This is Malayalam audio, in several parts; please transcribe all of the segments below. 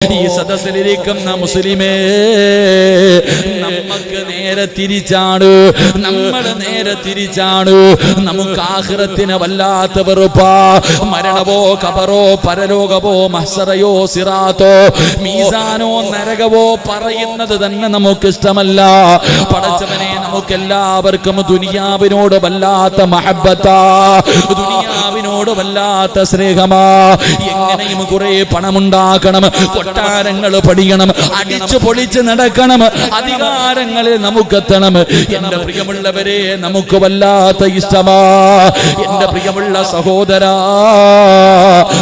ഈ സദസ്സിലിരിക്കുന്ന മുസ്ലിമേ, നമുക്ക് നേരെ തിരിച്ചാണ്. നമുക്ക് ആഖിറത്തിനെ വല്ലാത്ത വെറുപ്പാ. മരണമോ ഖബറോ പരലോകമോ മഹ്ശറയോ സിറാത്തോ മീസാനോ നരകമോ പറയുന്നത് തന്നെ നമുക്ക് ഇഷ്ടമല്ല. പടച്ചവനെ, നമുക്കെല്ലാവർക്കും ദുനിയാവിനോട് വല്ലാത്ത മഹബ്ബത്താ, ദുനിയാവിനോട് വല്ലാത്ത സ്നേഹമാ. എങ്ങനെയും കുറെ പണമുണ്ടാക്കണം, കൊട്ടാരങ്ങൾ പണിയണം, അടിച്ചു പൊളിച്ച് നടക്കണം, അധികാരങ്ങളിൽ നമുക്കെത്തണം. എന്റെ പ്രിയമുള്ളവരെ, നമുക്ക് വല്ലാത്ത ഇഷ്ടമാ. എന്റെ പ്രിയമുള്ള സഹോദരാ,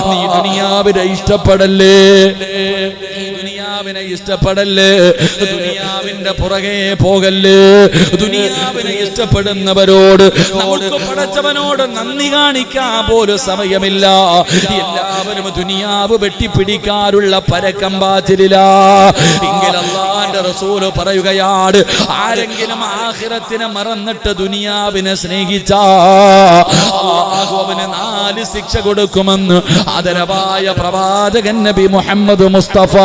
നീ ദുനിയാവിനെ ഇഷ്ടപ്പെടല്ലേ, ദുനിയാവിന്റെ പുറകെ പോകല്ലേ. ദുനിയാവിനെ ഇഷ്ടപ്പെടുന്നവരോട് നമുക്ക് പടച്ചവനോട് നന്ദി കാണിക്കാൻ പോലും സമയമില്ല. എല്ലാവരും ദുനിയാവ് വെട്ടിപ്പിടിക്കാനുള്ള പരക്കമ്പാച്ചിലില്ല. എങ്കിൽ അല്ലാഹുവിന്റെ റസൂല് പറയുകയാണ്, ആരെങ്കിലും ആഖിറത്തിനെ മറന്നിട്ട് ദുനിയാവിനെ സ്നേഹിച്ചാ അല്ലാഹു അവന് 4 ശിക്ഷ കൊടുക്കുമെന്ന് ആദരവായ പ്രവാചകൻ നബി മുഹമ്മദ് മുസ്തഫ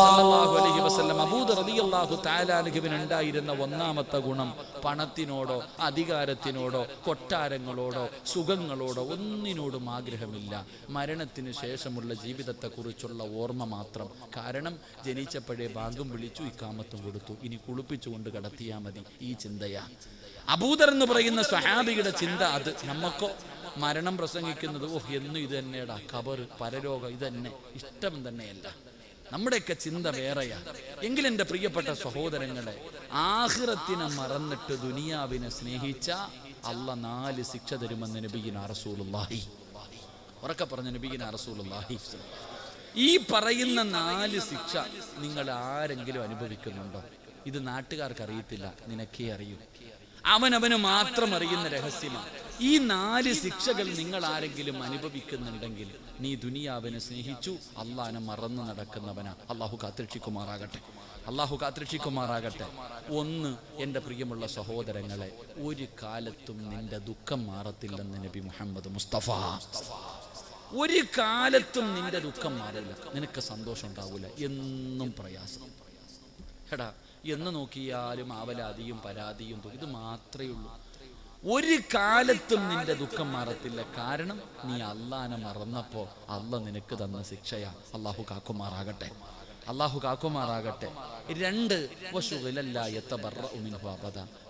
സല്ലല്ലാഹു അലൈഹി വസല്ലം. അബൂദർ റളിയല്ലാഹു തആല അൻഹുവിന് ഉണ്ടായിരുന്ന ഒന്നാമത്തെ ഗുണം, പണത്തിനോടോ അധികാരത്തിനോടോ കൊട്ടാരങ്ങളോടോ സുഖങ്ങളോടോ ഒന്നിനോടും ആഗ്രഹമില്ല. മരണത്തിന് ശേഷമുള്ള ജീവിതത്തെക്കുറിച്ചുള്ള ഓർമ്മ മാത്രം. കാരണം ജനിച്ചപ്പോഴേ ബാങ്കും വിളിച്ചു, ഇക്കാമത്തും കൊടുത്തു, ഇനി കുളിപ്പിച്ചുകൊണ്ട് കടത്തിയാൽ മതി. ഈ ചിന്തയാ അബൂദർ എന്ന് പറയുന്ന സ്വഹാബിയുടെ ചിന്ത. അത് നമുക്കോ മരണം പ്രസംഗിക്കുന്നത് എന്നും ഇത് തന്നെയാടാ, ഖബർ പരലോകം ഇതന്നെ ഇഷ്ടം തന്നെയല്ല. നമ്മുടെയൊക്കെ ചിന്ത വേറെയാ. എങ്കിലും എൻ്റെ പ്രിയപ്പെട്ട സഹോദരങ്ങളെ, ആഖിറത്തിനെ മറന്നിട്ട് ദുനിയാവിനെ സ്നേഹിച്ച അല്ലാഹ് 4 ശിക്ഷ തരുമെന്ന് നബിയിന റസൂലുള്ളാഹി. ഉറക്കെ പറഞ്ഞ നബിയിന റസൂലുള്ളാഹി. ഈ പറയുന്ന 4 ശിക്ഷ നിങ്ങൾ ആരെങ്കിലും അനുഭവിക്കുന്നുണ്ടോ? ഇത് നാട്ടുകാർക്ക് അറിയത്തില്ല, നിനക്കേ അറിയൂ. അവനവന് മാത്രം അറിയുന്ന രഹസ്യമാണ്. ഈ 4 ശിക്ഷകൾ നിങ്ങൾ ആരെങ്കിലും അനുഭവിക്കുന്നുണ്ടെങ്കിൽ നീ ദുനിയാവിനെ സ്നേഹിച്ചു, അള്ളാഹനെ മറന്നു നടക്കുന്നവനാ. അള്ളാഹു കാത്തുരക്ഷിക്കുമാറാകട്ടെ, അള്ളാഹു കാത്തുരക്ഷിക്കുമാറാകട്ടെ. 1, എൻ്റെ പ്രിയമുള്ള സഹോദരങ്ങളെ, ഒരു കാലത്തും നിന്റെ ദുഃഖം മാറത്തില്ലെന്ന് നബി മുഹമ്മദ് മുസ്തഫ. ഒരു കാലത്തും നിന്റെ ദുഃഖം മാറില്ല, നിനക്ക് സന്തോഷം ഉണ്ടാവില്ല, എന്നും പ്രയാസം. എടാ, എന്ന് നോക്കിയാലും ആവലാതിയും പരാതിയും ഇത് മാത്രമേ ഉള്ളൂ. ഒരു കാലത്തും നിന്റെ ദുഃഖം മാറത്തില്ല. കാരണം നീ അള്ളാഹനെ മറന്നപ്പോ അള്ളാഹ് നിനക്ക് തന്ന ശിക്ഷയാ. അള്ളാഹു കാക്കുമാറാകട്ടെ, അള്ളാഹു കാക്കുമാറാകട്ടെ. 2,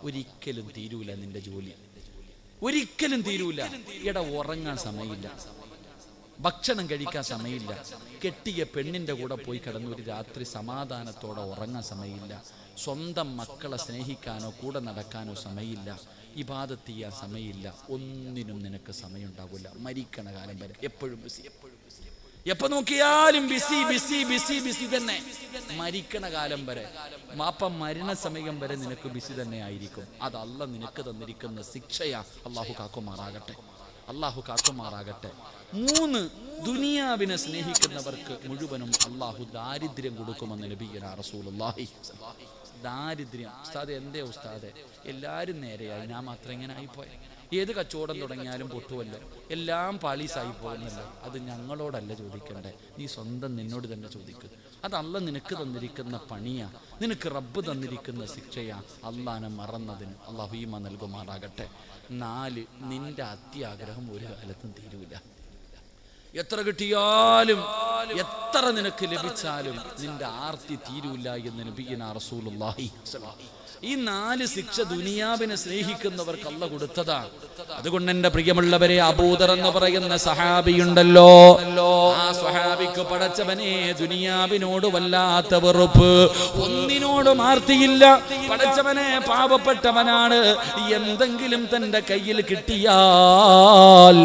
ഒരിക്കലും തീരൂല നിന്റെ ജോലി, ഒരിക്കലും തീരൂല. എടാ, ഉറങ്ങാൻ സമയമില്ല, ഭക്ഷണം കഴിക്കാൻ സമയമില്ല, കെട്ടിയ പെണ്ണിന്റെ കൂടെ പോയി കിടന്ന് ഒരു രാത്രി സമാധാനത്തോടെ ഉറങ്ങാൻ സമയമില്ല, സ്വന്തം മക്കളെ സ്നേഹിക്കാനോ കൂടെ നടക്കാനോ സമയമില്ല, ഇബാദത്ത് ചെയ്യാൻ സമയമില്ല, ഒന്നിനും നിനക്ക് സമയം ഉണ്ടാവില്ല. മരിക്കണ കാലം വരെ എപ്പോഴും ബിസി, എപ്പോ നോക്കിയാലും ബിസി ബിസി ബിസി ബിസി തന്നെ. മരിക്കണ കാലം വരെ, മരണസമയം വരെ നിനക്ക് ബിസി തന്നെ ആയിരിക്കും. അത് അല്ലാഹ് നിനക്ക് തന്നിരിക്കുന്ന ശിക്ഷയാ. അള്ളാഹു കാക്കുമാറാകട്ടെ, അള്ളാഹു കാക്കുമാറാകട്ടെ. 3, ദുനിയാവിനെ സ്നേഹിക്കുന്നവർക്ക് മുഴുവനും അള്ളാഹു ദാരിദ്ര്യം കൊടുക്കുമെന്ന് നബിയുനാ റസൂലുള്ളാഹി. ദാരിദ്ര്യം. ഉസ്താദ്, എന്തേ ഉസ്താദെ, എല്ലാവരും നേരെയായി, ഞാൻ മാത്രം ഇങ്ങനെ ആയിപ്പോയി. ഏത് കച്ചവടം തുടങ്ങിയാലും പൊട്ടുമല്ലോ, എല്ലാം പാളീസായി പോകുന്നല്ലോ. അത് ഞങ്ങളോടല്ല ചോദിക്കണ്ടേ, നീ സ്വന്തം നിന്നോട് തന്നെ ചോദിക്കുക. അത് അല്ലാഹ് നിനക്ക് തന്നിരിക്കുന്ന പണിയാ, നിനക്ക് റബ്ബ് തന്നിരിക്കുന്ന ശിക്ഷയാ. അള്ളാഹനെ മറന്നതിന് അള്ളാഹു ഈമാൻ നൽകുമാറാകട്ടെ. 4, നിന്റെ അത്യാഗ്രഹം ഒരു കാലത്തും തീരൂല. എത്ര കിട്ടിയാലും എത്ര നിനക്ക് ലഭിച്ചാലും നിന്റെ ആർത്തി തീരൂല എന്ന് നബിയുനാ റസൂലുള്ളാഹി. ഈ 4 ശിക്ഷ ദുനിയാവിനെ സ്നേഹിക്കുന്നവർക്ക് അല്ലാഹ് കൊടുത്തതാണ്. അതുകൊണ്ട് എൻ്റെ പ്രിയമുള്ളവരെ, അബൂദർ എന്ന് പറയുന്ന സഹാബിയുണ്ടല്ലോ, ആ സഹാബിക്ക് പടച്ചവനെ ദുനിയാവിനോട് വല്ലാത്ത വെറുപ്പ്, ഒന്നിനോടും ആർത്തിയില്ല. പടച്ചവനെ പാവപ്പെട്ടവനാണ്. എന്തെങ്കിലും തന്റെ കയ്യിൽ കിട്ടിയാൽ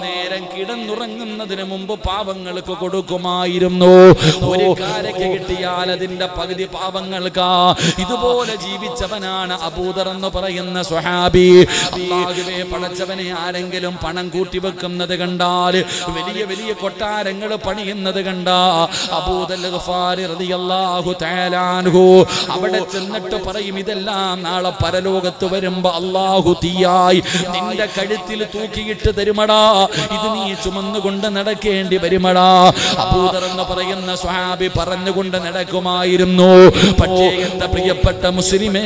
നേരം കിടന്നുറങ്ങുന്നതിന് മുമ്പ് പാവങ്ങൾക്ക് കൊടുക്കുമായിരുന്നു. ഒരു കാരയ്ക്ക് കിട്ടിയാൽ അതിന്റെ പകുതി പാവങ്ങൾക്കാ. ഇതുപോലെ ജീവിച്ചവനാണ് അബൂദർ എന്ന് പറയുന്ന സ്വഹാബി. അല്ലാഹുവേ, പടച്ചവനെ, ആരെങ്കിലും പണം കൂട്ടി വെക്കുന്നത് കണ്ടാൽ, വലിയ വലിയ കൊട്ടാരങ്ങൾ പണിയുന്നത് കണ്ടാ, അബൂദർ ഗഫാരി റളിയല്ലാഹു തആല അൻഹു അവിടെ ചെന്നിട്ട് പറയും, ഇതെല്ലാം നാളെ പരലോകത്ത് വരുമ്പോ അല്ലാഹു തീയായി നിന്റെ കഴുത്തിൽ തൂക്കിയിട്ട് തരുമടാ. ഇത് നീ ചുമന്നുകൊണ്ട് പറഞ്ഞുകൊണ്ട് നടക്കേണ്ടി വരുമടാ. അബൂദർ എന്ന് പറയുന്ന സ്വഹാബി പറഞ്ഞുകൊണ്ട് നടക്കുമായിരുന്നു. പക്ഷേ എന്റെ പ്രിയപ്പെട്ട മുസ്ലിമേ,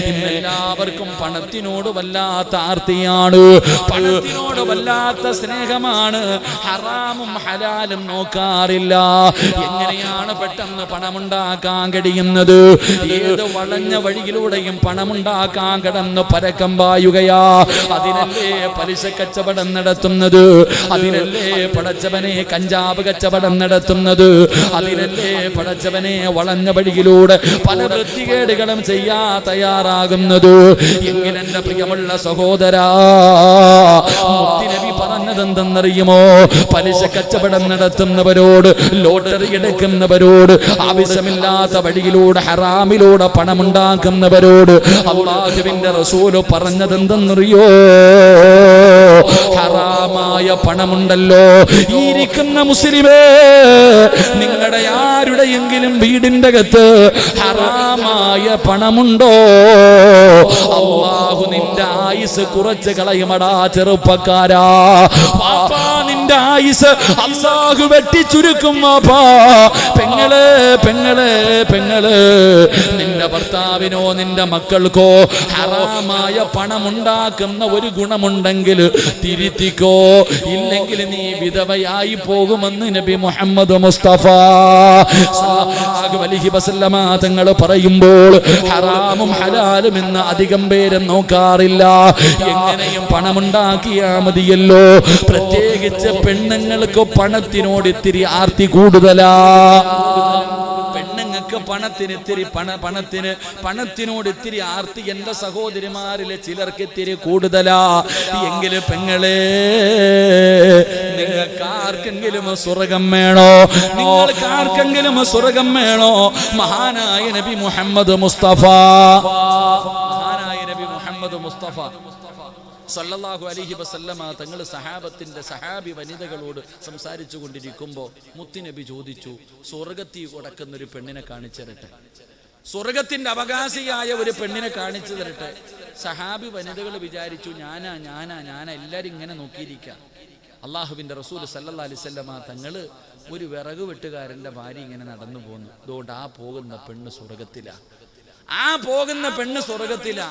ഇന്നെല്ലാവർക്കും പണത്തിനോട് വല്ലാത്ത ആർത്തിയാണ്, പണത്തിനോട് വല്ലാത്ത സ്നേഹമാണ്. ഹറാമും ഹലാലും നോക്കാറില്ല. എങ്ങനെയാണ് പെട്ടെന്ന് പണമുണ്ടാക്കാൻ കഴിയുന്നത്? ഏത് വളഞ്ഞ വഴിയിലൂടെയും പണമുണ്ടാക്കാൻ കിടന്ന് പരക്കം പായുകയാ. അതിനല്ലേ പലിശ കച്ചവടം നടത്തുന്നത്, അതിനല്ലേ പടച്ചവനെ കഞ്ചാവ് കച്ചവടം നടത്തുന്നത്, അതിനല്ലേ പടച്ചവനെ വളഞ്ഞ വഴിയിലൂടെ പല വൃത്തികേടുകളും ചെയ്യാ തയ്യാറാകുന്നത്. എങ്ങനെ എന്റെ പ്രിയമുള്ള സഹോദരാ, മുത്തുനബി പറഞ്ഞതെന്തെന്നറിയുമോ? പലിശ കച്ചവടം നടത്തുന്നവരോട്, ലോട്ടറി എടുക്കുന്നവരോട്, ആവശ്യമില്ലാത്ത വഴിയിലൂടെ ഹറാമിലൂടെ പണമുണ്ടാക്കുന്നവരോട് അല്ലാഹുവിന്റെ റസൂല് പറഞ്ഞതെന്തെന്നറിയോ? ഹറാമായ പണമുണ്ടല്ലോ, ഇരിക്കുന്ന മുസ്ലിമേ, നിങ്ങളുടെ ആരുടെയെങ്കിലും വീടിന്റെ അകത്ത് ഹറാമായ പണമുണ്ടോ? അല്ലാഹു നിന്റെ ആയുസ് കുറച്ച് കളയുമടാ ചെറുപ്പക്കാരാ. പാപ്പാ, നിന്റെ ആയുസ് അല്ലാഹു വെട്ടി ചുരുക്കും. പാപ്പാ, പെങ്ങളെ പെങ്ങളെ പെങ്ങളെ, നിന്റെ ഭർത്താവിനോ നിന്റെ മക്കൾക്കോ ഹറാമായ പണമുണ്ടാക്കുന്ന ഒരു ഗുണമുണ്ടെങ്കിൽ തിരുത്തിക്കോ, ഇല്ലെങ്കിൽ നീ വിധവയായി പോകുമെന്ന് നബി മുഹമ്മദ് മുസ്തഫ സല്ലല്ലാഹു അലൈഹി വസല്ലമ തങ്ങൾ പറയുമ്പോൾ ഹറാമും ഹലാലും എന്ന് അധികം പേരും നോക്കാറില്ല. എങ്ങനെയും പണമുണ്ടാക്കിയാ മതിയല്ലോ. പ്രത്യേകിച്ച് പെണ്ണുങ്ങൾക്ക് പണത്തിനോട് ഇത്തിരി ആർത്തി കൂടുതലാ. പെണ്ണുങ്ങൾക്ക് പണത്തിനോട് ഇത്തിരി ആർത്തി എന്റെ സഹോദരിമാരിലെ ചിലർക്ക് ഇത്തിരി കൂടുതലാ. എങ്കിലും പെങ്ങളെ, നിങ്ങൾക്ക് ആർക്കെങ്കിലും സ്വർഗം വേണോ? നിങ്ങൾക്ക് ആർക്കെങ്കിലും സ്വർഗം വേണോ? മഹാനായ നബി മുഹമ്മദ് മുസ്തഫ സല്ലല്ലാഹു അലൈഹി വസല്ലമ തങ്ങൾ സഹാബി വനിതകളോട് സംസാരിച്ചു കൊണ്ടിരിക്കുമ്പോൾ മുത്തുനബി ചോദിച്ചു, സ്വർഗത്തിൽ കൊടുക്കുന്ന ഒരു പെണ്ണിനെ കാണിച്ചു തരട്ടെ, സ്വർഗത്തിന്റെ അവകാശിയായ ഒരു പെണ്ണിനെ കാണിച്ചു തരട്ടെ. സഹാബി വനിതകൾ വിചാരിച്ചു, ഞാനാ എല്ലാരും ഇങ്ങനെ നോക്കിയിരിക്കാം. അള്ളാഹുവിന്റെ റസൂൽ സല്ലല്ലാഹു അലൈഹി വസല്ലമ തങ്ങള് ഒരു വിറക് വെട്ടുകാരന്റെ ഭാര്യ ഇങ്ങനെ നടന്നു പോന്നു. അതുകൊണ്ട് ആ പോകുന്ന പെണ്ണ് സ്വർഗത്തിലാ, ആ പോകുന്ന പെണ്ണ് സ്വർഗത്തിലാ.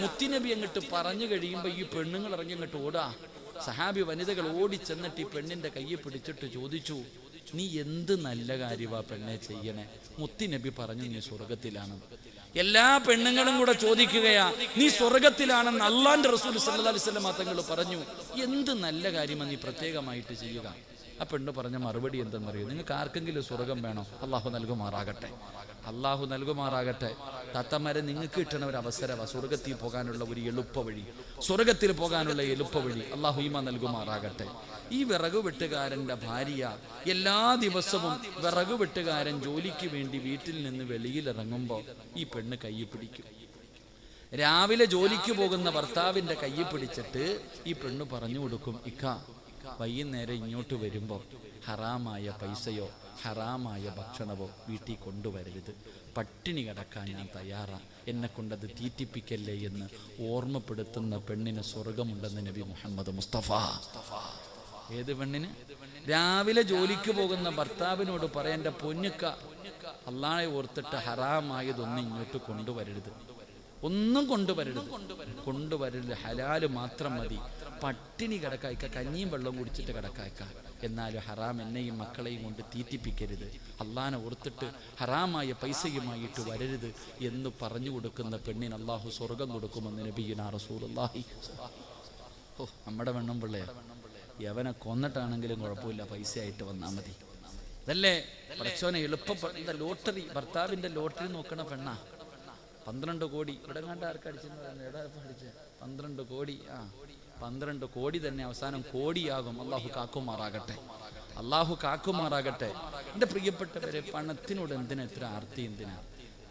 മുത്തുനബി അങ്ങോട്ട് പറഞ്ഞു കഴിയുമ്പോ ഈ പെണ്ണുങ്ങൾ ഇറങ്ങി അങ്ങോട്ട് ഓടാ. സഹാബി വനിതകൾ ഓടിച്ചെന്നിട്ട് ഈ പെണ്ണിന്റെ കയ്യെ പിടിച്ചിട്ട് ചോദിച്ചു, നീ എന്ത് നല്ല കാര്യമാ പെണ്ണെ ചെയ്യണേ? മുത്തുനബി പറഞ്ഞു, നീ സ്വർഗത്തിലാണ്. എല്ലാ പെണ്ണുങ്ങളും കൂടെ ചോദിക്കുകയാ, നീ സ്വർഗത്തിലാണെന്ന് അള്ളാന്റെ റസൂൽ സല്ലല്ലാഹു അലൈഹി വസല്ലം തങ്ങൾ പറഞ്ഞു. എന്ത് നല്ല കാര്യമാണ് നീ പ്രത്യേകമായിട്ട് ചെയ്യുക? ആ പെണ്ണ് പറഞ്ഞ മറുപടി എന്തെന്നറിയോ? നിങ്ങൾക്ക് ആർക്കെങ്കിലും സ്വർഗം വേണോ? അള്ളാഹു നൽകുമാറാകട്ടെ, അള്ളാഹു നൽകുമാറാകട്ടെ. തത്തമാരെ, നിങ്ങൾക്ക് കിട്ടണ ഒരു അവസരമാണ് സ്വർഗത്തിൽ പോകാനുള്ള ഒരു എളുപ്പ വഴി, സ്വർഗത്തിൽ പോകാനുള്ള എളുപ്പ വഴി. അള്ളാഹു ഈമാൻ നൽകുമാറാകട്ടെ. ഈ വിറക് വെട്ടുകാരന്റെ ഭാര്യ എല്ലാ ദിവസവും വിറക് വെട്ടുകാരൻ ജോലിക്ക് വേണ്ടി വീട്ടിൽ നിന്ന് വെളിയിലിറങ്ങുമ്പോൾ ഈ പെണ്ണ് കൈ പിടിക്കും. രാവിലെ ജോലിക്ക് പോകുന്ന ഭർത്താവിന്റെ കൈ പിടിച്ചിട്ട് ഈ പെണ്ണ് പറഞ്ഞു കൊടുക്കും, ഇക്ക, വൈകുന്നേരം ഇങ്ങോട്ട് വരുമ്പോൾ ഹറാമായ പൈസയോ ഹറാമായ ഭക്ഷണമോ വീട്ടിൽ കൊണ്ടുവരരുത്, പട്ടിണി കിടക്കാൻ ഞാൻ തയ്യാറാണ്, എന്നെ കൊണ്ടത് തീറ്റിപ്പിക്കല്ലേ എന്ന് ഓർമ്മപ്പെടുത്തുന്ന പെണ്ണിന് സ്വർഗമുണ്ടെന്ന് നബി മുഹമ്മദ് മുസ്തഫ. ഏത് പെണ്ണിന്? രാവിലെ ജോലിക്ക് പോകുന്ന ഭർത്താവിനോട് പറയേണ്ട, പൊന്നുക്ക, അള്ളാഹെ ഓർത്തിട്ട് ഹറാമായതൊന്നും ഇങ്ങോട്ട് കൊണ്ടുവരരുത്, ഒന്നും കൊണ്ടുവരരുത്, ഹലാല് മാത്രം മതി, പട്ടിണി കിടക്കായ്ക്ക, കഞ്ഞിയും വെള്ളവും കുടിച്ചിട്ട് കിടക്കായ്ക്ക, എന്നാലും ഹറാം എന്നെയും മക്കളെയും കൊണ്ട് തീറ്റിപ്പിക്കരുത്, അള്ളാനെ ഓർത്തിട്ട് ഹറാമായ പൈസയുമായിട്ട് വരരുത് എന്ന് പറഞ്ഞു കൊടുക്കുന്ന പെണ്ണിന് അള്ളാഹു സ്വർഗം കൊടുക്കുമെന്ന് നബിയുനാ റസൂലുള്ളാഹി. ഓ, നമ്മുടെ വെണ്ണം പിള്ളേ, യവനെ കൊന്നിട്ടാണെങ്കിലും കുഴപ്പമില്ല, പൈസ ആയിട്ട് വന്നാൽ മതി. അതല്ലേ പടച്ചോനെ എളുപ്പ ലോട്ടറി, ഭർത്താവിന്റെ ലോട്ടറി നോക്കണ പെണ്ണാ. 12 കോടി ഇവിടെ കണ്ട ആർക്കടിച്ചെന്ന് പറയുന്നത്, 12 കോടി. 12 കോടി തന്നെ അവസാനം കോടിയാകും. അള്ളാഹു കാക്കുമാറാകട്ടെ, അള്ളാഹു കാക്കുമാറാകട്ടെ. എൻ്റെ പ്രിയപ്പെട്ടവരെ, പണത്തിനോട് എന്തിനാ ഇത്ര ആർത്തി? എന്തിനാ?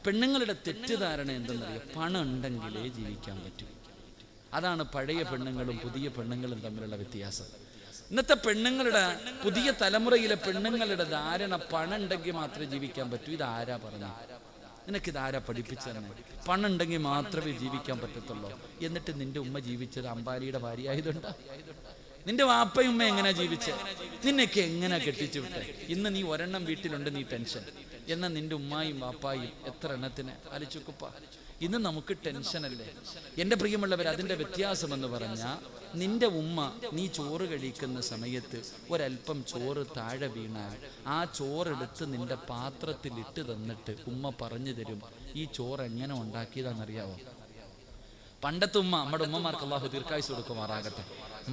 പെണ്ണുങ്ങളുടെ തെറ്റിദ്ധാരണ എന്തെന്നറിയാം, പണം ഉണ്ടെങ്കിലേ ജീവിക്കാൻ പറ്റൂ. അതാണ് പഴയ പെണ്ണുങ്ങളും പുതിയ പെണ്ണുങ്ങളും തമ്മിലുള്ള വ്യത്യാസം. ഇന്നത്തെ പെണ്ണുങ്ങളുടെ, പുതിയ തലമുറയിലെ പെണ്ണുങ്ങളുടെ ധാരണ പണം ഉണ്ടെങ്കിൽ മാത്രമേ ജീവിക്കാൻ പറ്റൂ. ഇതാരാ പറഞ്ഞ? നിനക്കിതാരാ പഠിപ്പിച്ചെന്നെ? പണം ഉണ്ടെങ്കിൽ മാത്രമേ ജീവിക്കാൻ പറ്റത്തുള്ളൂ. എന്നിട്ട് നിന്റെ ഉമ്മ ജീവിച്ചത് അംബാനിയുടെ ഭാര്യ ആയതുകൊണ്ടാ? നിന്റെ വാപ്പയും ഉമ്മ എങ്ങനെ ജീവിച്ചേ? നിന്നെയൊക്കെ എങ്ങനെ കെട്ടിച്ചു വിട്ടെ? ഇന്ന് നീ ഒരെണ്ണം വീട്ടിലുണ്ട്, നീ ടെൻഷൻ. എന്നാൽ നിന്റെ ഉമ്മായും വാപ്പായും എത്ര എണ്ണത്തിന് ആലോചിക്കുപ്പ. ഇന്ന് നമുക്ക് ടെൻഷനല്ലേ? എൻ്റെ പ്രിയമുള്ളവർ, അതിൻ്റെ വ്യത്യാസം എന്ന് പറഞ്ഞാൽ, നിന്റെ ഉമ്മ നീ ചോറ് കഴിക്കുന്ന സമയത്ത് ഒരല്പം ചോറ് താഴെ വീണാൽ ആ ചോറെടുത്ത് നിന്റെ പാത്രത്തിൽ ഇട്ട് തന്നിട്ട് ഉമ്മ പറഞ്ഞു തരും, ഈ ചോറ് എങ്ങനെ ഉണ്ടാക്കിയതാണെന്നറിയാവോ? പണ്ടത്തെ ഉമ്മ, നമ്മുടെ ഉമ്മമാർക്ക് അള്ളാഹു ദീർഘായുസ് കൊടുക്കുമാറാകട്ടെ,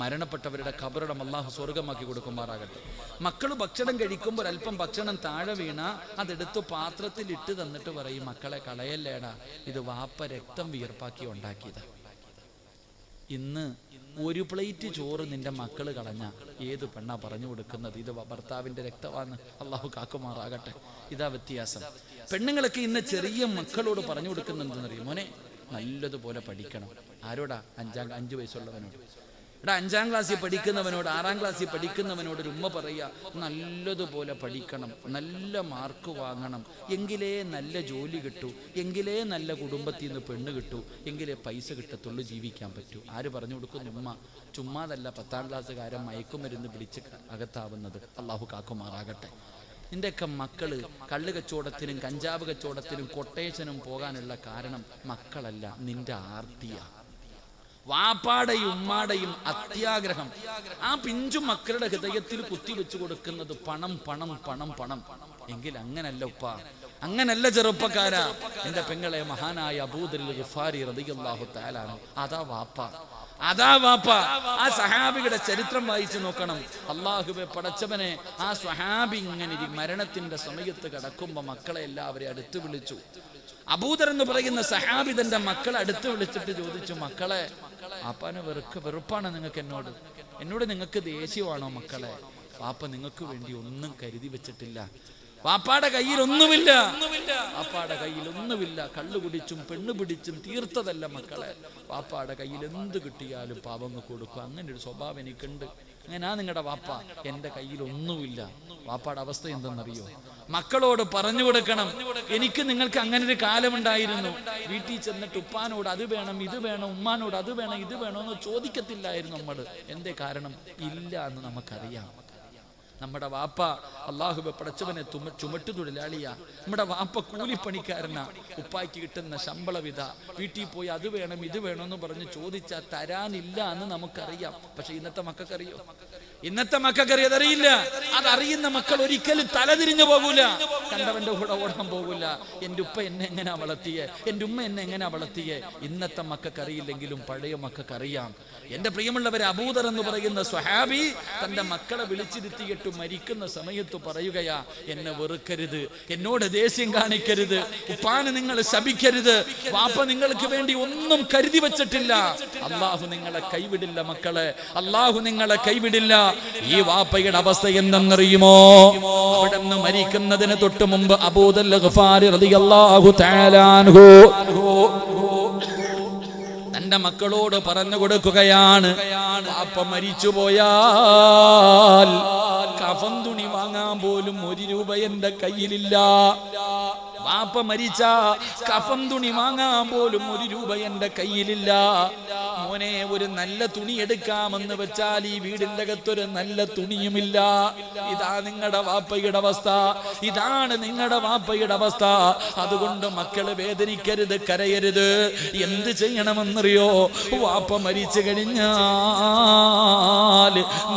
മരണപ്പെട്ടവരുടെ ഖബറിടം അള്ളാഹു സ്വർഗമാക്കി കൊടുക്കുമാറാകട്ടെ. മക്കൾ ഭക്ഷണം കഴിക്കുമ്പോൾ അല്പം ഭക്ഷണം താഴെ വീണ അതെടുത്ത് പാത്രത്തിൽ ഇട്ട് തന്നിട്ട് പറയും, മക്കളെ കളയല്ലേടാ, ഇത് വാപ്പ രക്തം വിയർപ്പാക്കി ഉണ്ടാക്കിയതാ. ഇന്ന് ഒരു പ്ലേറ്റ് ചോറ് നിന്റെ മക്കള് കളഞ്ഞ ഏത് പെണ്ണാ പറഞ്ഞു കൊടുക്കുന്നത്? ഇത് ഭർത്താവിന്റെ രക്തമാണ്. അള്ളാഹു കാക്കുമാറാകട്ടെ. ഇതാ വ്യത്യാസം. പെണ്ണുങ്ങളൊക്കെ ഇന്ന് ചെറിയ മക്കളോട് പറഞ്ഞു കൊടുക്കുന്നെന്തെന്നറിയും, മോനെ നല്ലതുപോലെ പഠിക്കണം. ആരോടാ? 5 വയസ്സുള്ളവനോട്. എടാ, 5ാം ക്ലാസ്സിൽ പഠിക്കുന്നവനോട്, 6ാം ക്ലാസ്സിൽ പഠിക്കുന്നവനോട് ഒരു ഉമ്മ പറയുക, നല്ലതുപോലെ പഠിക്കണം, നല്ല മാർക്ക് വാങ്ങണം, എങ്കിലേ നല്ല ജോലി കിട്ടൂ, എങ്കിലേ നല്ല കുടുംബത്തിൽ നിന്ന് പെണ്ണ് കിട്ടൂ, എങ്കിലേ പൈസ കിട്ടത്തുള്ളൂ, ജീവിക്കാൻ പറ്റൂ. ആര് പറഞ്ഞു കൊടുക്കുന്നു? ഉമ്മ. ചുമ്മാതല്ല 10ാം ക്ലാസ്സുകാരൻ മയക്കുമരുന്ന് പിടിച്ച് അകത്താവുന്നത്. അള്ളാഹു കാക്കുമാറാകട്ടെ. നിന്റെയൊക്കെ മക്കള് കള്ള് കച്ചവടത്തിനും കഞ്ചാവ് കച്ചവടത്തിനും കൊട്ടേഷനും പോകാനുള്ള കാരണം മക്കളല്ല, നിന്റെ ആർത്തിയ. വാപ്പാടെയും ഉമ്മാടെയും അത്യാഗ്രഹം ആ പിഞ്ചു മക്കളുടെ ഹൃദയത്തിൽ കുത്തിവെച്ചു കൊടുക്കുന്നത് പണം പണം പണം പണം. എങ്കിൽ അങ്ങനല്ല ഉപ്പ, അങ്ങനല്ല ചെറുപ്പക്കാരാ. എന്റെ പെങ്ങളെ, മഹാനായ അബൂദർ ഗിഫാരി റളിയല്ലാഹു തആല അൻഹു, അതാ വാപ്പ, അതാ വാപ്പ. ആ സഹാബിയുടെ ചരിത്രം വായിച്ചു നോക്കണം. അള്ളാഹുവെ പടച്ചവനെ, ആ സ്വഹാബി ഇങ്ങനെ മരണത്തിന്റെ സമയത്ത് കിടക്കുമ്പോ മക്കളെ എല്ലാവരെയും അടുത്ത് വിളിച്ചു. അബൂദർ എന്ന് പറയുന്ന സഹാബി തന്റെ മക്കളെ അടുത്ത് വിളിച്ചിട്ട് ചോദിച്ചു, മക്കളെ, വാപ്പാന് വെറുപ്പാണ് നിങ്ങൾക്ക് എന്നോട് നിങ്ങൾക്ക് ദേഷ്യമാണോ മക്കളെ? വാപ്പ നിങ്ങൾക്ക് വേണ്ടി ഒന്നും കരുതി വെച്ചിട്ടില്ല. വാപ്പാടെ കയ്യിൽ ഒന്നുമില്ല, വാപ്പാടെ കയ്യിൽ ഒന്നുമില്ല. കള്ളു കുടിച്ചും പെണ്ണു പിടിച്ചും തീർത്തതല്ല മക്കളെ. വാപ്പാടെ കയ്യിൽ എന്ത് കിട്ടിയാലും പാവങ്ങ് കൊടുക്കും. അങ്ങനെ ഒരു സ്വഭാവം എനിക്കുണ്ട്. അങ്ങനാ നിങ്ങളുടെ വാപ്പ. എൻ്റെ കയ്യിൽ ഒന്നുമില്ല. വാപ്പാടെ അവസ്ഥ എന്തെന്നറിയോ? മക്കളോട് പറഞ്ഞു കൊടുക്കണം, എനിക്ക് നിങ്ങൾക്ക് അങ്ങനെ ഒരു കാലമുണ്ടായിരുന്നു. വീട്ടിൽ ചെന്നിട്ട് ഉപ്പാനോട് അത് വേണം ഇത് വേണം, ഉമ്മാനോട് അത് വേണം ഇത് വേണം എന്ന് ചോദിക്കത്തില്ലായിരുന്നു നമ്മൾ. എന്തേ കാരണം? ഇല്ല എന്ന് നമുക്കറിയാം. നമ്മുടെ വാപ്പ അള്ളാഹുവെ പടച്ചവനെ ചുമട്ടു തൊഴിലാളിയാ. നമ്മുടെ വാപ്പ കൂലിപ്പണിക്കാരനാ. ഉപ്പായ്ക്ക് കിട്ടുന്ന ശമ്പളവിധ വീട്ടിൽ പോയി അത് വേണം ഇത് വേണമെന്ന് പറഞ്ഞ് ചോദിച്ചാൽ തരാനില്ല എന്ന് നമുക്കറിയാം. പക്ഷെ ഇന്നത്തെ മക്കൾക്കറിയോ? ഇന്നത്തെ മക്കൾക്കറിയോ? അതറിയില്ല. അതറിയുന്ന മക്കൾ ഒരിക്കലും തലതിരിഞ്ഞു പോകൂല, കണ്ടവന്റെ കൂടെ ഓടാൻ പോകൂല. എൻ്റെ ഉപ്പ എന്നെ എങ്ങനെയാ വളർത്തിയേ, എൻ്റെ ഉമ്മ എന്നെ എങ്ങനെയാ വളർത്തിയേ. ഇന്നത്തെ മക്കൾക്കറിയില്ലെങ്കിലും പഴയ മക്കൾക്കറിയാം. എൻ്റെ പ്രിയമുള്ളവരെ, അബൂദർ എന്ന് പറയുന്ന സ്വഹാബി തന്റെ മക്കളെ വിളിച്ചിരുത്തിയിട്ട് മരിക്കുന്ന സമയത്ത് പറയുകയാ, എന്നെ വെറുക്കരുത്, എന്നോട് ദേഷ്യം കാണിക്കരുത്, ഉപ്പാന് നിങ്ങൾ ശപിക്കരുത്, വാപ്പ നിങ്ങൾക്ക് വേണ്ടി ഒന്നും കരുതി വെച്ചിട്ടില്ല. അള്ളാഹു നിങ്ങളെ കൈവിടില്ല മക്കളെ, അള്ളാഹു നിങ്ങളെ കൈവിടില്ല. ഈ വാപ്പയുടെ അവസ്ഥ എന്തെന്നറിയുമോ? അവിടെ നിന്ന് മരിക്കുന്നതിന് തൊട്ട് മുമ്പ് അബൂദർ ഗിഫാരി റളിയല്ലാഹു തആല അൻഹു തന്റെ മക്കളോട് പറഞ്ഞു കൊടുക്കുകയാണ്, വാപ്പ മരിച്ചു പോയാൽ കഫൻ തുണി വാങ്ങാൻ പോലും 1 രൂപ എന്റെ കയ്യിലില്ല. വാപ്പ മരിച്ച കഫൻ തുണി വാങ്ങാൻ പോലും 1 രൂപ എന്റെ കയ്യിലില്ല. മോനെ, ഒരു നല്ല തുണി എടുക്കാമെന്ന് വെച്ചാൽ ഈ വീടിന്റെ അകത്തൊരു നല്ല തുണിയുമില്ല. ഇതാ നിങ്ങളുടെ വാപ്പയുടെ അവസ്ഥ, ഇതാണ് നിങ്ങളുടെ വാപ്പയുടെ അവസ്ഥ. അതുകൊണ്ട് മക്കള് വേദനിക്കരുത്, കരയരുത്. എന്ത് ചെയ്യണമെന്നറിയോ? വാപ്പ മരിച്ചു കഴിഞ്ഞാൽ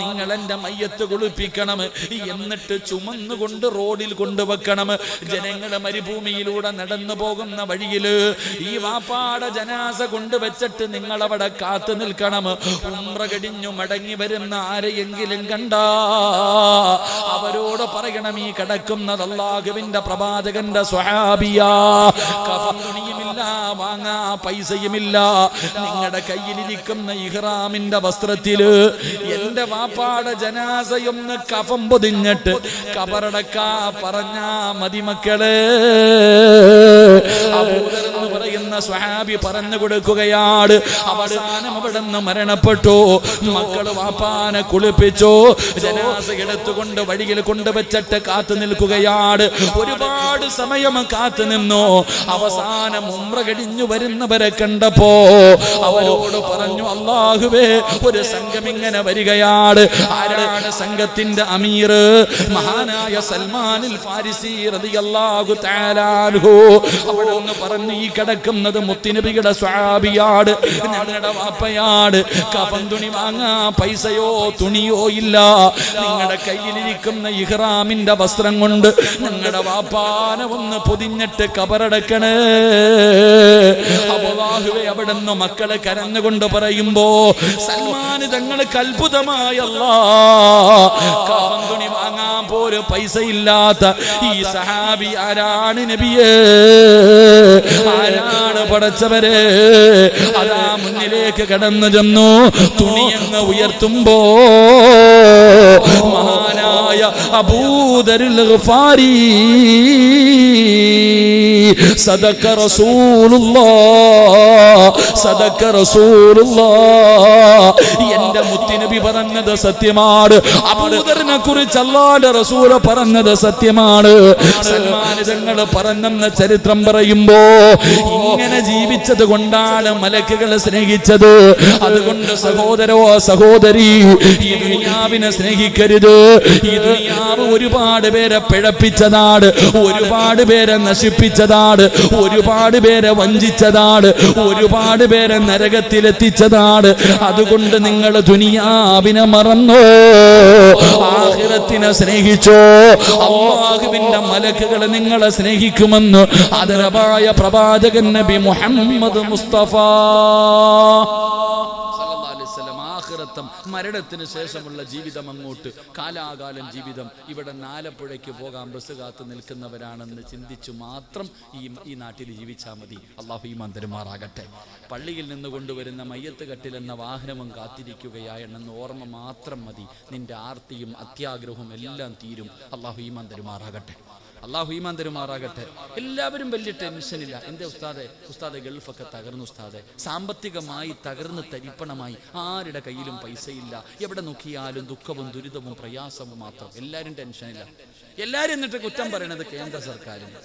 നിങ്ങൾ എന്റെ മയ്യത്ത് കുളിപ്പിക്കണം, എന്നിട്ട് ചുമന്നുകൊണ്ട് റോഡിൽ കൊണ്ടുവെക്കണം. ജനങ്ങള് മരുഭൂമിയിലൂടെ നടന്നു പോകുന്ന വഴിയില് ഈ വാപ്പാടെ ജനാസ കൊണ്ടുവച്ചിട്ട് നിങ്ങൾ അവിടെ കാത്തു നിൽക്കണം. ഉംറ കഴിഞ്ഞു മടങ്ങി വരുന്ന ആരെയെങ്കിലും കണ്ടാ അവരോട് പറയണം, ഈ കിടക്കുന്നത് അല്ലാഹുവിന്റെ പ്രവാചകന്റെ സ്വഹാബിയാ. കഫൻ തുണിയുമില്ല, വാങ്ങാ പൈസയുമില്ല. നിങ്ങളുടെ കയ്യിലിരിക്കുന്ന ഇഹ്റാമിന്റെ വസ്ത്രത്തില് എന്റെ വാപ്പാടെ ജനാസയൊന്ന് കഫം പൊതിഞ്ഞിട്ട് കബറടക്കാ പറഞ്ഞാ മതി മക്കളെ. അബൂദർ എന്ന് പറയുന്ന സ്വഹാബി പറഞ്ഞു കൊടുക്കുകയാണ്. അവസാനം അവിടെ നിന്ന് മരണപ്പെട്ടു. മക്കള് വാപ്പാനെ കുളിപ്പിച്ചു, ജനാസ എടുത്തുകൊണ്ട് വഴിയിൽ കൊണ്ടുവച്ചിട്ട് കാത്തു നിൽക്കുകയാണ്. ഒരുപാട് സമയം കാത്തു നിന്നു. അവസാനം ഉംറ കഴിഞ്ഞു വരുന്നവരെ കണ്ടപ്പോ അവരോട് പറഞ്ഞു, അല്ലാഹുവേ, ഒരു സംഘം ഇങ്ങനെ വരികയാണ്. ആരാണ് സംഘത്തിന്റെ അമീർ? മഹാനായ സൽമാനുൽ ഫാരിസി റളിയല്ലാഹു തആല അൻഹു. അവിടെ ഒന്ന് പറഞ്ഞു, ഈ കിടക്കുന്നത് മുത്തുനബിയുടെ സ്വഹാബിയാണ്, ഞങ്ങളുടെ വാപ്പയാണ്. കഫൻ തുണി വാങ്ങാൻ പൈസയോ തുണിയോ ഇല്ല. നിങ്ങളുടെ കയ്യിലിരിക്കുന്ന ഇഹ്റാമിന്റെ വസ്ത്രം കൊണ്ട് ഞങ്ങളുടെ വാപ്പാനെ ഒന്ന് പൊതിഞ്ഞിട്ട് കബറടക്കണേ. അല്ലാഹുവേ, അവിടെ നിന്ന് മക്കളെ കരഞ്ഞുകൊണ്ട് പറയുമ്പോ സൽമാൻ തങ്ങൾക്ക് അത്ഭുതമായ കഫൻ തുണി വാങ്ങാൻ പോലും പൈസ ഇല്ലാത്ത ഈ സഹാബി ആരാണ് നബിയേ? ആരാണ് പടച്ചവരെ? അതാ മുന്നിലേക്ക് കടന്നു ചെന്നു. തുണിയങ്ങ് ഉയർത്തുമ്പോ മഹാനായ അബൂദറുൽ ഗഫാരി, സദഖ റസൂലുള്ളാഹ്, സദഖ റസൂലുള്ളാഹ്. എന്റെ മുത്തുനബി പറഞ്ഞത് സത്യമാണ്. അബൂദറിനെ കുറിച്ച് അല്ലാഹുവിന്റെ റസൂൽ പറഞ്ഞത് സത്യമാണ്. സൽമാൻ തങ്ങൾ പറഞ്ഞെന്ന ചരിത്രം പറയുമ്പോ ഇങ്ങനെ ജീവിച്ചത് കൊണ്ടാണ് മലക്കുകളെ സ്നേഹിച്ചത്. അതുകൊണ്ട് സഹോദരോ സഹോദരി, ഈ ദുനിയാവിനെ സ്നേഹിക്കരുത്. ഈ ദുനിയാവ് ഒരുപാട് പേരെ പിഴപ്പിച്ചതാണ്, ഒരുപാട് പേരെ നശിപ്പിച്ചതാണ്, ഒരുപാട് പേരെ വഞ്ചിച്ചതാണ്, ഒരുപാട് പേരെ നരകത്തിലെത്തിച്ചതാണ്. അതുകൊണ്ട് നിങ്ങൾ ദുനിയാവിനെ മറന്നോ, ആഖിറത്തിനെ സ്നേഹിച്ചോ. അല്ലാഹുവിന്റെ മലക്കുകൾ നിങ്ങളെ സ്നേഹിക്കുമെന്ന് ആദരവായ പ്രവാചകൻ നബി മുഹമ്മദ് മുസ്തഫ മരണത്തിന് ശേഷമുള്ള ജീവിതം അങ്ങോട്ട് കാലാകാലം ജീവിതം. ഇവിടെ ആലപ്പുഴയ്ക്ക് പോകാൻ ബസ് കാത്ത് നിൽക്കുന്നവരാണെന്ന് ചിന്തിച്ചു മാത്രം ഈ നാട്ടിൽ ജീവിച്ചാൽ മതി. അല്ലാഹു ഈമാൻ തരുമാറാകട്ടെ. പള്ളിയിൽ നിന്ന് കൊണ്ടുവരുന്ന മയ്യത്ത് കട്ടിൽ എന്ന വാഹനവും കാത്തിരിക്കുകയാണെന്ന് ഓർമ്മ മാത്രം മതി. നിന്റെ ആർത്തിയും അത്യാഗ്രഹവും എല്ലാം തീരും. അല്ലാഹു ഈമാൻ തരുമാറാകട്ടെ. അല്ലാഹു ഈമാൻ തരുമാറാകട്ടെ. എല്ലാവരും വലിയ ടെൻഷനില്ല. എന്റെ ഉസ്താദെ ഗൾഫൊക്കെ തകർന്നു ഉസ്താദെ, സാമ്പത്തികമായി തകർന്ന് തരിപ്പണമായി, ആരുടെ കയ്യിലും പൈസയില്ല, എവിടെ നോക്കിയാലും ദുഃഖവും ദുരിതവും പ്രയാസവും മാത്രം. എല്ലാവരും ടെൻഷനില്ല. എല്ലാവരും എന്നിട്ട് കുറ്റം പറയണത് കേന്ദ്ര സർക്കാരിന്.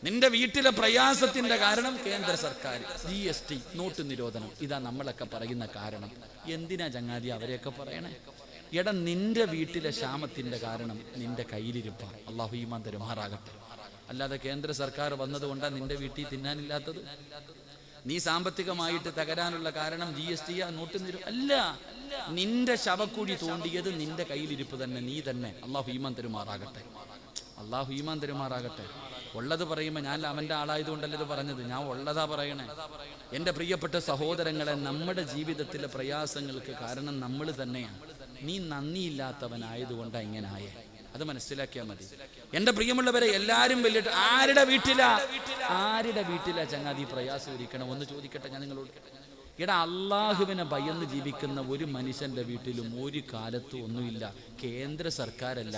നിന്റെ വീട്ടിലെ പ്രയാസത്തിന്റെ കാരണം കേന്ദ്ര സർക്കാർ, GST, നോട്ട് നിരോധനം, ഇതാ നമ്മളൊക്കെ പറയുന്ന കാരണം. എന്തിനാ ചങ്ങാതി അവരെയൊക്കെ പറയണേ? എടാ, നിന്റെ വീട്ടിലെ ക്ഷാമത്തിന്റെ കാരണം നിന്റെ കയ്യിലിരിപ്പാ. അല്ലാഹു ഈമാൻ തരുമാറാകട്ടെ. അല്ലാതെ കേന്ദ്ര സർക്കാർ വന്നതുകൊണ്ടാണ് നിന്റെ വീട്ടിൽ തിന്നാനില്ലാത്തത്. നീ സാമ്പത്തികമായിട്ട് തകരാനുള്ള കാരണം GST നോട്ട് നിരോധനം അല്ല. നിന്റെ ശവക്കുഴി തോണ്ടിയത് നിന്റെ കയ്യിലിരിപ്പ് തന്നെ, നീ തന്നെ. അല്ലാഹു ഈമാൻ തരുമാറാകട്ടെ. അല്ലാഹു ഈമാൻ തരുമാറാകട്ടെ. ഉള്ളത് പറയുമ്പോൾ ഞാൻ അവൻ്റെ ആളായതുകൊണ്ടല്ല ഇത് പറഞ്ഞത്, ഞാൻ ഉള്ളതാ പറയണേ. എൻ്റെ പ്രിയപ്പെട്ട സഹോദരങ്ങളെ, നമ്മുടെ ജീവിതത്തിലെ പ്രയാസങ്ങൾക്ക് കാരണം നമ്മൾ തന്നെയാണ്. നീ നന്ദിയില്ലാത്തവനായതുകൊണ്ടാണ് ഇങ്ങനെ ആയേ. അത് മനസ്സിലാക്കിയാൽ മതി. എൻ്റെ പ്രിയമുള്ളവരെ, എല്ലാവരും വലിയ ആരുടെ വീട്ടിലാ ചങ്ങാതി പ്രയാസം ഇരിക്കണം? ഒന്ന് ചോദിക്കട്ടെ ഞാൻ നിങ്ങളോട്. എടാ, അള്ളാഹുവിനെ ഭയന്ന് ജീവിക്കുന്ന ഒരു മനുഷ്യന്റെ വീട്ടിലും ഒരു കാലത്തും ഒന്നുമില്ല. കേന്ദ്ര സർക്കാരല്ല,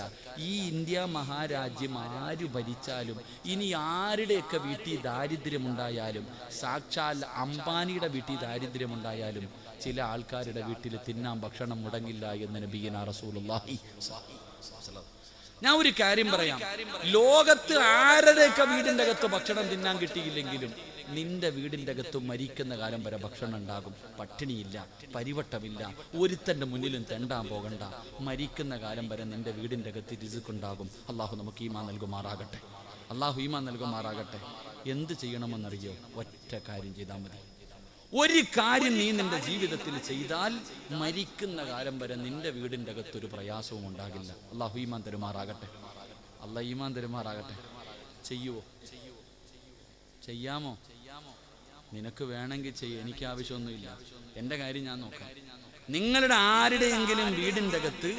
ഈ ഇന്ത്യ മഹാരാജ്യം ആര് ഭരിച്ചാലും, ഇനി ആരുടെയൊക്കെ വീട്ടിൽ ദാരിദ്ര്യമുണ്ടായാലും, സാക്ഷാൽ അംബാനിയുടെ വീട്ടിൽ ദാരിദ്ര്യമുണ്ടായാലും, ചില ആൾക്കാരുടെ വീട്ടിൽ തിന്നാൻ ഭക്ഷണം മുടങ്ങില്ല എന്ന് നബിയുനാ റസൂലുള്ളാഹി. ഞാൻ ഒരു കാര്യം പറയാം, ലോകത്ത് ആരുടെയൊക്കെ വീടിൻ്റെ അകത്ത് ഭക്ഷണം തിന്നാൻ കിട്ടിയില്ലെങ്കിലും നിന്റെ വീടിൻ്റെ അകത്ത് മരിക്കുന്ന കാലം വരെ ഭക്ഷണം ഉണ്ടാകും. പട്ടിണിയില്ല, പരിവട്ടമില്ല, ഒരുത്തൻ്റെ മുന്നിലും തെണ്ടാൻ പോകണ്ട. മരിക്കുന്ന കാലം വരെ നിന്റെ വീടിൻ്റെ അകത്ത് റിസ്ക്കുണ്ടാകും. അള്ളാഹു നമുക്ക് ഈമാൻ നൽകുമാറാകട്ടെ. അള്ളാഹു ഈമാൻ നൽകുമാറാകട്ടെ. എന്ത് ചെയ്യണമെന്നറിയോ? ഒറ്റ കാര്യം ചെയ്താൽ മതി. ഒരു കാര്യം നീ നിന്റെ ജീവിതത്തിൽ ചെയ്താൽ മരിക്കുന്ന കാലം വരെ നിന്റെ വീടിൻ്റെ അകത്തൊരു പ്രയാസവും ഉണ്ടാകില്ല. അള്ളാഹു ഈമാൻ തരുമാറാകട്ടെ. അള്ളാഹു ഈമാൻ തരുമാറാകട്ടെ. ചെയ്യുവോ? ചെയ്യാമോ? നിനക്ക് വേണമെങ്കിൽ ചെയ്യും, എനിക്ക് ആവശ്യമൊന്നുമില്ല. എൻ്റെ കാര്യം ഞാൻ നോക്കാം. നിങ്ങളുടെ ആരുടെയെങ്കിലും വീടിൻ്റെ അകത്ത്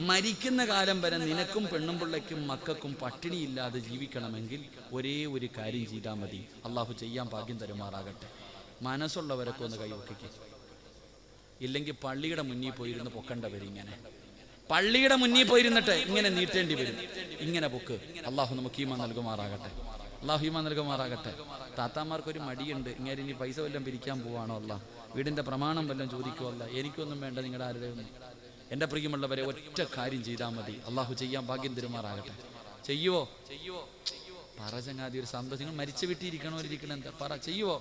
മരിക്കുന്ന കാലം വരെ നിനക്കും പെണ്ണും പിള്ളയ്ക്കും മക്കൾക്കും പട്ടിണിയില്ലാതെ ജീവിക്കണമെങ്കിൽ ഒരേ ഒരു കാര്യം ചെയ്താൽ മതി. അള്ളാഹു ചെയ്യാൻ ഭാഗ്യം തരുമാറാകട്ടെ. മനസ്സുള്ളവരൊക്കെ ഒന്ന് കൈവക്കിക്ക്. ഇല്ലെങ്കിൽ പള്ളിയുടെ മുന്നിൽ പോയിരുന്ന് പൊക്കണ്ടവരും. ഇങ്ങനെ പള്ളിയുടെ മുന്നിൽ പോയിരുന്നിട്ട് ഇങ്ങനെ നീട്ടേണ്ടി വരും. ഇങ്ങനെ പൊക്ക്. അള്ളാഹു നമുക്ക് ഈമാൻ നൽകുമാറാകട്ടെ. അള്ളാഹു ഈമാൻ നൽകുമാറാകട്ടെ. താത്താമാർക്കൊരു മടിയുണ്ട്, ഇങ്ങനെ ഇനി പൈസ വല്ലതും പിരിക്കാൻ പോവാണോ അല്ല, വീടിന്റെ പ്രമാണം വല്ലതും ചോദിക്കുമല്ല, എനിക്കൊന്നും വേണ്ട നിങ്ങളുടെ ആരുടെയൊന്നും. എൻ്റെ പ്രിയമുള്ളവരെ, ഒറ്റ കാര്യം ചെയ്താൽ മതി, അള്ളാഹു ചെയ്യാൻ ഭാഗ്യം തരുമാറാകട്ടെ. ചെയ്യുവോ? പറ ചങ്ങാതി, ഒരു സന്തോഷം. നിങ്ങൾ മരിച്ചു വിട്ടിരിക്കണോ ഇരിക്കണം, എന്താ പറ, ചെയ്യുവോ?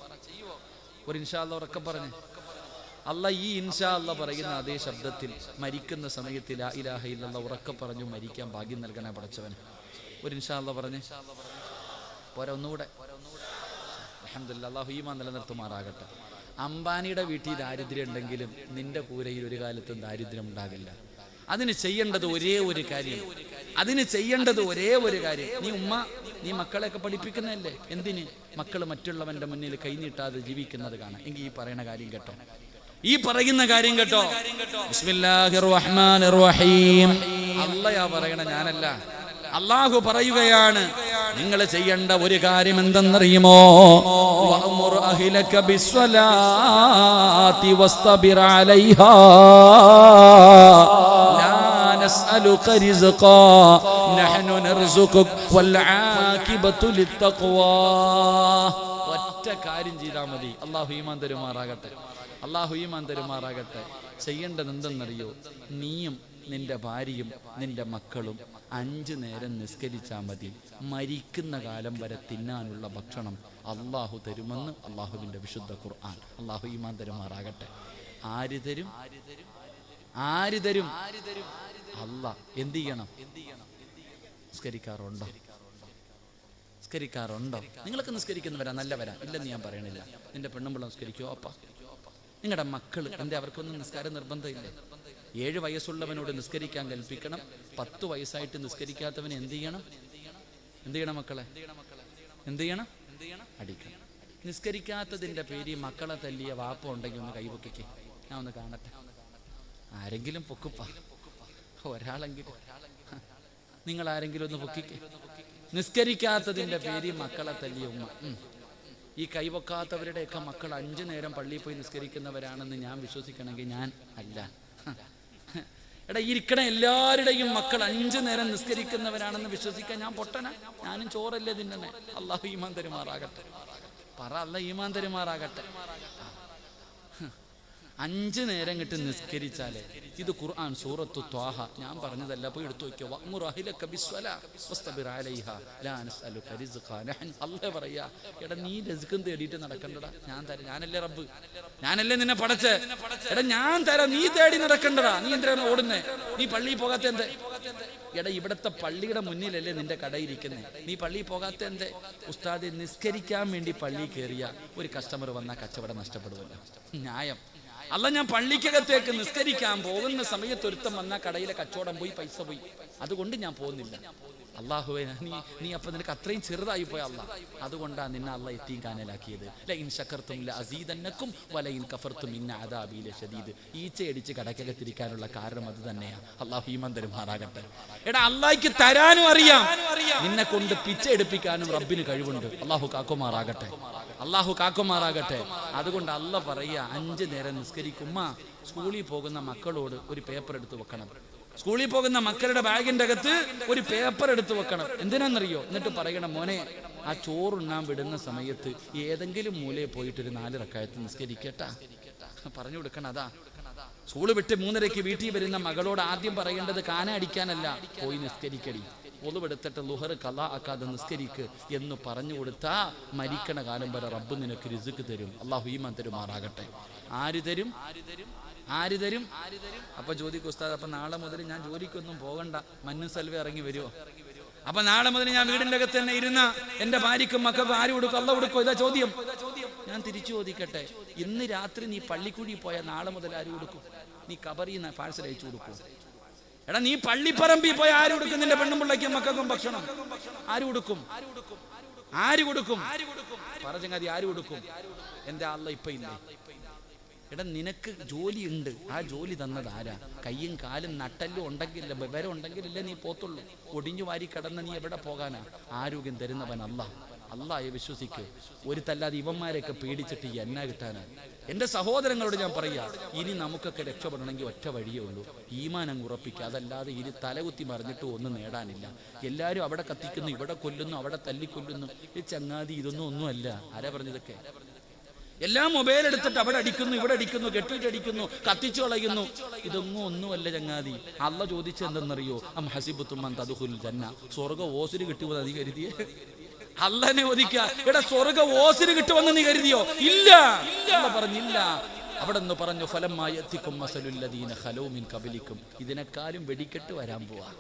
ഒരു ഇൻഷാ അല്ലാഹ് ഉറക്കെ പറഞ്ഞ്. അല്ല ഈ ഇൻഷാ അല്ലാഹ് പറയുന്ന അതേ ശബ്ദത്തിൽ മരിക്കുന്ന സമയത്ത് ലാ ഇലാഹ ഇല്ലല്ലാഹ് ഉറക്കെ പറഞ്ഞു മരിക്കാൻ ഭാഗ്യം നൽകണേ പടച്ചവൻ. ഒരു ഇൻഷാ അല്ലാഹ് പറഞ്ഞ് പോരാ, ഒന്നുകൂടെ. അൽഹംദുലില്ലാഹ്, അല്ലാഹു ഈമാൻ നിലനിർത്തുമാറാകട്ടെ. അംബാനിയുടെ വീട്ടിൽ ദാരിദ്ര്യം ഉണ്ടെങ്കിലും നിന്റെ കൂരയിൽ ഒരു കാലത്തും ദാരിദ്ര്യം ഉണ്ടാകില്ല. അതിന് ചെയ്യേണ്ടത് ഒരേ ഒരു കാര്യം, നീ മക്കളെയൊക്കെ പഠിപ്പിക്കുന്നതല്ലേ, എന്തിന്? മക്കൾ മറ്റുള്ളവന്റെ മുന്നിൽ കൈനീട്ടാതെ ജീവിക്കുന്നത് കാണാം. എങ്കിൽ ഈ പറയുന്ന കാര്യം കേട്ടോ, ബിസ്മില്ലാഹിർ റഹ്മാനിർ റഹീം. അല്ലാഹു പറയണ, ഞാനല്ല. അല്ലാഹു പറയുകയാണ്, നിങ്ങൾ ചെയ്യേണ്ട ഒരു കാര്യം എന്തെന്നറിയുമോ? വഅ്മുർ അഹ്ലക ബിസ്സലാത്തി വസ്തബിർ അലൈഹാ ലാ നസ്അലുക റിസ്ഖാ നഹ്നു നർസുകുക വൽ ആകിബതു ലിത്തഖ്വാ. ഒറ്റ കാര്യം ചെയ്താൽ മതി, അല്ലാഹു ഈമാൻ തരുമാറാകട്ടെ. ചെയ്യേണ്ടത് എന്തെന്നറിയോ? നീയും നിന്റെ ഭാര്യയും നിന്റെ മക്കളും 5 നേരം നിസ്കരിച്ചാൽ മതി. മരിക്കുന്ന കാലം വരെ തിന്നാനുള്ള ഭക്ഷണം അള്ളാഹു തരുമെന്ന് അള്ളാഹുവിന്റെ വിശുദ്ധ ഖുർആൻ. അള്ളാഹു ഈമാൻ തരുമാറാകട്ടെ. ആര് തരും? അല്ലാഹ്. എന്ത് ചെയ്യണം? നിസ്കരിക്കാറുണ്ടോ? നിങ്ങളൊക്കെ നിസ്കരിക്കുന്നവരാ, നല്ലവരാ, ഇല്ലെന്ന് ഞാൻ പറയണില്ല. നിന്റെ പെണ്ണുമ്പിള്ള നിസ്കരിക്കോ? അപ്പ നിങ്ങളുടെ മക്കൾ എന്തേ, അവർക്കൊന്നും നിസ്കാരം നിർബന്ധമില്ലേ? 7 വയസ്സുള്ളവനോട് നിസ്കരിക്കാൻ കൽപ്പിക്കണം. 10 വയസ്സായിട്ട് നിസ്കരിക്കാത്തവന് എന്ത് ചെയ്യണം മക്കളെ? എന്ത് ചെയ്യണം? അടിക്കണം. നിസ്കരിക്കാത്തതിന്റെ പേരിൽ മക്കളെ തല്ലിയ വാപ്പ ഉണ്ടെങ്കിൽ ഒന്ന് കൈപൊക്കിക്കേ, ഞാൻ ഒന്ന് കാണട്ടെ. ആരെങ്കിലും പൊക്കുപ്പ, ഒരാളെങ്കിലും, നിങ്ങൾ ആരെങ്കിലും ഒന്ന് പൊക്കിക്കേ. നിസ്കരിക്കാത്തതിന്റെ പേരിൽ മക്കളെ തല്ലിയ ഉമ്മ. ഈ കൈവക്കാത്തവരുടെയൊക്കെ മക്കൾ 5 നേരം പള്ളിയിൽ പോയി നിസ്കരിക്കുന്നവരാണെന്ന് ഞാൻ വിശ്വസിക്കണമെങ്കിൽ ഞാൻ അല്ല. എടാ, ഇരിക്കണ എല്ലാവരുടെയും മക്കൾ 5 നേരം നിസ്കരിക്കുന്നവരാണെന്ന് വിശ്വസിക്കാൻ ഞാൻ പൊട്ടന? ഞാനും ചോറല്ലേ തിന്നണേ? അല്ലാഹു ഈമാൻ തരുമാറാകട്ടെ. പറ, അല്ലാഹു ഈമാൻ തരുമാറാകട്ടെ. 5 നേരം കിട്ടി നിസ്കരിച്ചാലേ, ഇത് ഖുർആൻ സൂറത്തു ത്വാഹ, ഞാൻ പറഞ്ഞതല്ല, പോയി എടുത്തു നോക്കിയോ. വഅ്മുർ അഹ്ലക ബിസ്സലാത്തി വസ്തബിർ അലൈഹാ ലാ നസ്അലുക റിസ്ഖാ നഹ്നു. അല്ലാഹു പറയാ, എടാ നീ റിസ്ഖും തേടിയിട്ട് നടക്കണ്ടടാ, ഞാൻ തരാം. ഞാനല്ലേ റബ്ബ്, ഞാനല്ലേ നിന്നെ പടച്ചേ. എടാ ഞാൻ തരാം, നീ തേടി നടക്കണ്ടടാ. നീ എന്തിനാണ് ഓടുന്നേ? നീ പള്ളിയിൽ പോകാത്ത എന്തേ? എടാ, ഇവിടത്തെ പള്ളിയുടെ മുന്നിലല്ലേ നിന്റെ കടയിരിക്കുന്നേ, നീ പള്ളിയിൽ പോകാത്ത എന്തേ? ഉസ്താദെ, നിസ്കരിക്കാൻ വേണ്ടി പള്ളിയിൽ കയറിയ ഒരു കസ്റ്റമർ വന്നാൽ കച്ചവടം നഷ്ടപ്പെടുമല്ലോ. ന്യായം. അല്ല, ഞാൻ പള്ളിക്കകത്തേക്ക് നിസ്കരിക്കാൻ പോകുന്ന സമയത്ത് ഒരുത്തം വന്നാൽ കടയിലെ കച്ചവടം പോയി, പൈസ പോയി, അതുകൊണ്ട് ഞാൻ പോകുന്നില്ല. അള്ളാഹുവേ, നീ അപ്പൊ നിനക്ക് അത്രയും ചെറുതായി പോയ അല്ലാ, അതുകൊണ്ടാണ് നിന്നെ അള്ളാഹ് യതീം കാനലാക്കിയത്. ലഇൻ ശകർതും ലഅസീദന്നകും വലഇൻ കഫർതും ഇന്ന അദാബി ലശദീദ്. ഈച്ചയടിച്ച് കടക്കകത്തിരിക്കാനുള്ള കാരണം അത് തന്നെയാ. അള്ളാഹു ഈമാൻ തരുമാറാകട്ടെ. എടാ, അള്ളാഹ്ക്ക് തരാനും അറിയാം, നിന്നെ കൊണ്ട് പിച്ച എടുപ്പിക്കാനും റബ്ബിന് കഴിവുണ്ട്. അള്ളാഹു കാക്കുമാറാകട്ടെ. അതുകൊണ്ട് അള്ളാഹ് പറയാ, 5 നേരം നിസ്കരിക്കുമ്മ. സ്കൂളിൽ പോകുന്ന മക്കളോട് ഒരു പേപ്പർ എടുത്ത് വെക്കണം. സ്കൂളിൽ പോകുന്ന മക്കളുടെ ബാഗിന്റെ അകത്ത് ഒരു പേപ്പർ എടുത്ത് വെക്കണം. എന്തിനാണെന്നറിയോ? എന്നിട്ട് പറയണം, മോനെ, ആ ചോറുണ്ണാൻ വിടുന്ന സമയത്ത് ഏതെങ്കിലും മൂലയിൽ പോയിട്ടൊരു 4 റക്അത്ത് നിസ്കരിക്കട്ടാ, പറഞ്ഞു കൊടുക്കണം. അതാ സ്കൂള് വിട്ട് 3:30 വീട്ടിൽ വരുന്ന മകളോട് ആദ്യം പറയേണ്ടത് കാന അടിക്കാനല്ല, പോയി നിസ്കരിക്കടി, ഒളിവെടുത്തിട്ട് ളുഹർ ഖളാ ആക്കാതെ നിസ്കരിക്ക് എന്ന് പറഞ്ഞു കൊടുത്താ മരിക്കണ കാലം വരെ റബ്ബ് നിനക്ക് റിസ്ക് തരും. അല്ലാഹു ഈമാൻ തരുമാറാകട്ടെ. ആര് തരും? അപ്പൊ ചോദിക്കും, ഉസ്താദ്, അപ്പൊ നാളെ മുതൽ ഞാൻ ജോലിക്കൊന്നും പോകണ്ട, മഞ്ഞു സൽവ ഇറങ്ങി വരുമോ? അപ്പൊ നാളെ മുതൽ ഞാൻ വീടിന്റെ അകത്ത് തന്നെ ഇരുന്ന എന്റെ ഭാര്യക്കും മക്കൾക്കും ആര് കൊടുക്കും? അല്ല കൊടുക്കോ? ഇതാ ചോദ്യം. ഞാൻ തിരിച്ചു ചോദിക്കട്ടെ, ഇന്ന് രാത്രി നീ പള്ളിക്കൂടി പോയാൽ നാളെ മുതൽ ആര് കൊടുക്കും? നീ കബറിന്ന് പാഴ്സൽ അയച്ചു കൊടുക്കും? എടാ, നീ പള്ളിപ്പറമ്പിൽ പോയ ആര് കൊടുക്കും? നിന്റെ പെണ്ണും പിള്ളയ്ക്കും മക്കൾക്കും ഭക്ഷണം ആര് കൊടുക്കും? പറഞ്ഞങ്ങാതി ആര് കൊടുക്കും? എന്റെ അല്ലാഹ് ഇപ്പൊ ഇല്ലേ? എടാ, നിനക്ക് ജോലി ഉണ്ട്, ആ ജോലി തന്നത് ആരാ? കയ്യും കാലും നട്ടല്ലും ഉണ്ടെങ്കില്ല, വിവരം ഉണ്ടെങ്കിലല്ലേ നീ പോത്തുള്ളൂ. ഒടിഞ്ഞു വാരി കിടന്ന് നീ എവിടെ പോകാനാ? ആരോഗ്യം തരുന്നവൻ അല്ലാഹ്. അള്ളാഹയെ വിശ്വസിക്ക്. ഒരു തല്ലാതെ ഇവന്മാരെയൊക്കെ പേടിച്ചിട്ട് എന്നാ കിട്ടാനാണ്? എൻ്റെ സഹോദരങ്ങളോട് ഞാൻ പറയാ, ഇനി നമുക്കൊക്കെ രക്ഷപ്പെടണമെങ്കിൽ ഒറ്റ വഴിയേ ഉള്ളൂ, ഈമാൻ അങ്ങ് ഉറപ്പിക്കുക. അതല്ലാതെ ഇനി തലകുത്തി മറിഞ്ഞിട്ട് ഒന്നും നേടാനില്ല. എല്ലാവരും അവിടെ കത്തിക്കുന്നു, ഇവിടെ കൊല്ലുന്നു, അവിടെ തല്ലിക്കൊല്ലുന്നു. ഈ ചങ്ങാതി ഇതൊന്നും ഒന്നുമല്ല. ആരാ പറഞ്ഞതൊക്കെ? എല്ലാം മൊബൈൽ എടുത്തിട്ട് അവിടെ അടിക്കുന്നു, ഇവിടെ അടിക്കുന്നു, കെട്ടിട്ടടിക്കുന്നു, കത്തിച്ചു കളയുന്നു. ഇതൊന്നും ഒന്നുമല്ല ചങ്ങാതി. അള്ള ചോദിച്ചെന്തെന്നറിയോ? അം ഹസിബത്തും അൻ തദ്ഖുലുൽ ജന്ന, സ്വർഗ്ഗ ഓസിന് കിട്ടുമെന്ന് നീ കരുതിയേ? അള്ളനെ ഒതിക്ക, എടാ സ്വർഗ്ഗ ഓസിന് കിട്ടുമെന്ന് നീ കരുതിയോ? ഇല്ല, അള്ള പറഞ്ഞില്ല. അവിടെ നിന്ന് പറഞ്ഞു ഫലമ്മായത്തിക്കും മസലുല്ലദീന ഖലൂ മിൻ ഖബലിക്കും, ഇതിനേക്കാളും വെടിക്കെട്ട് വരാൻ പോവാ.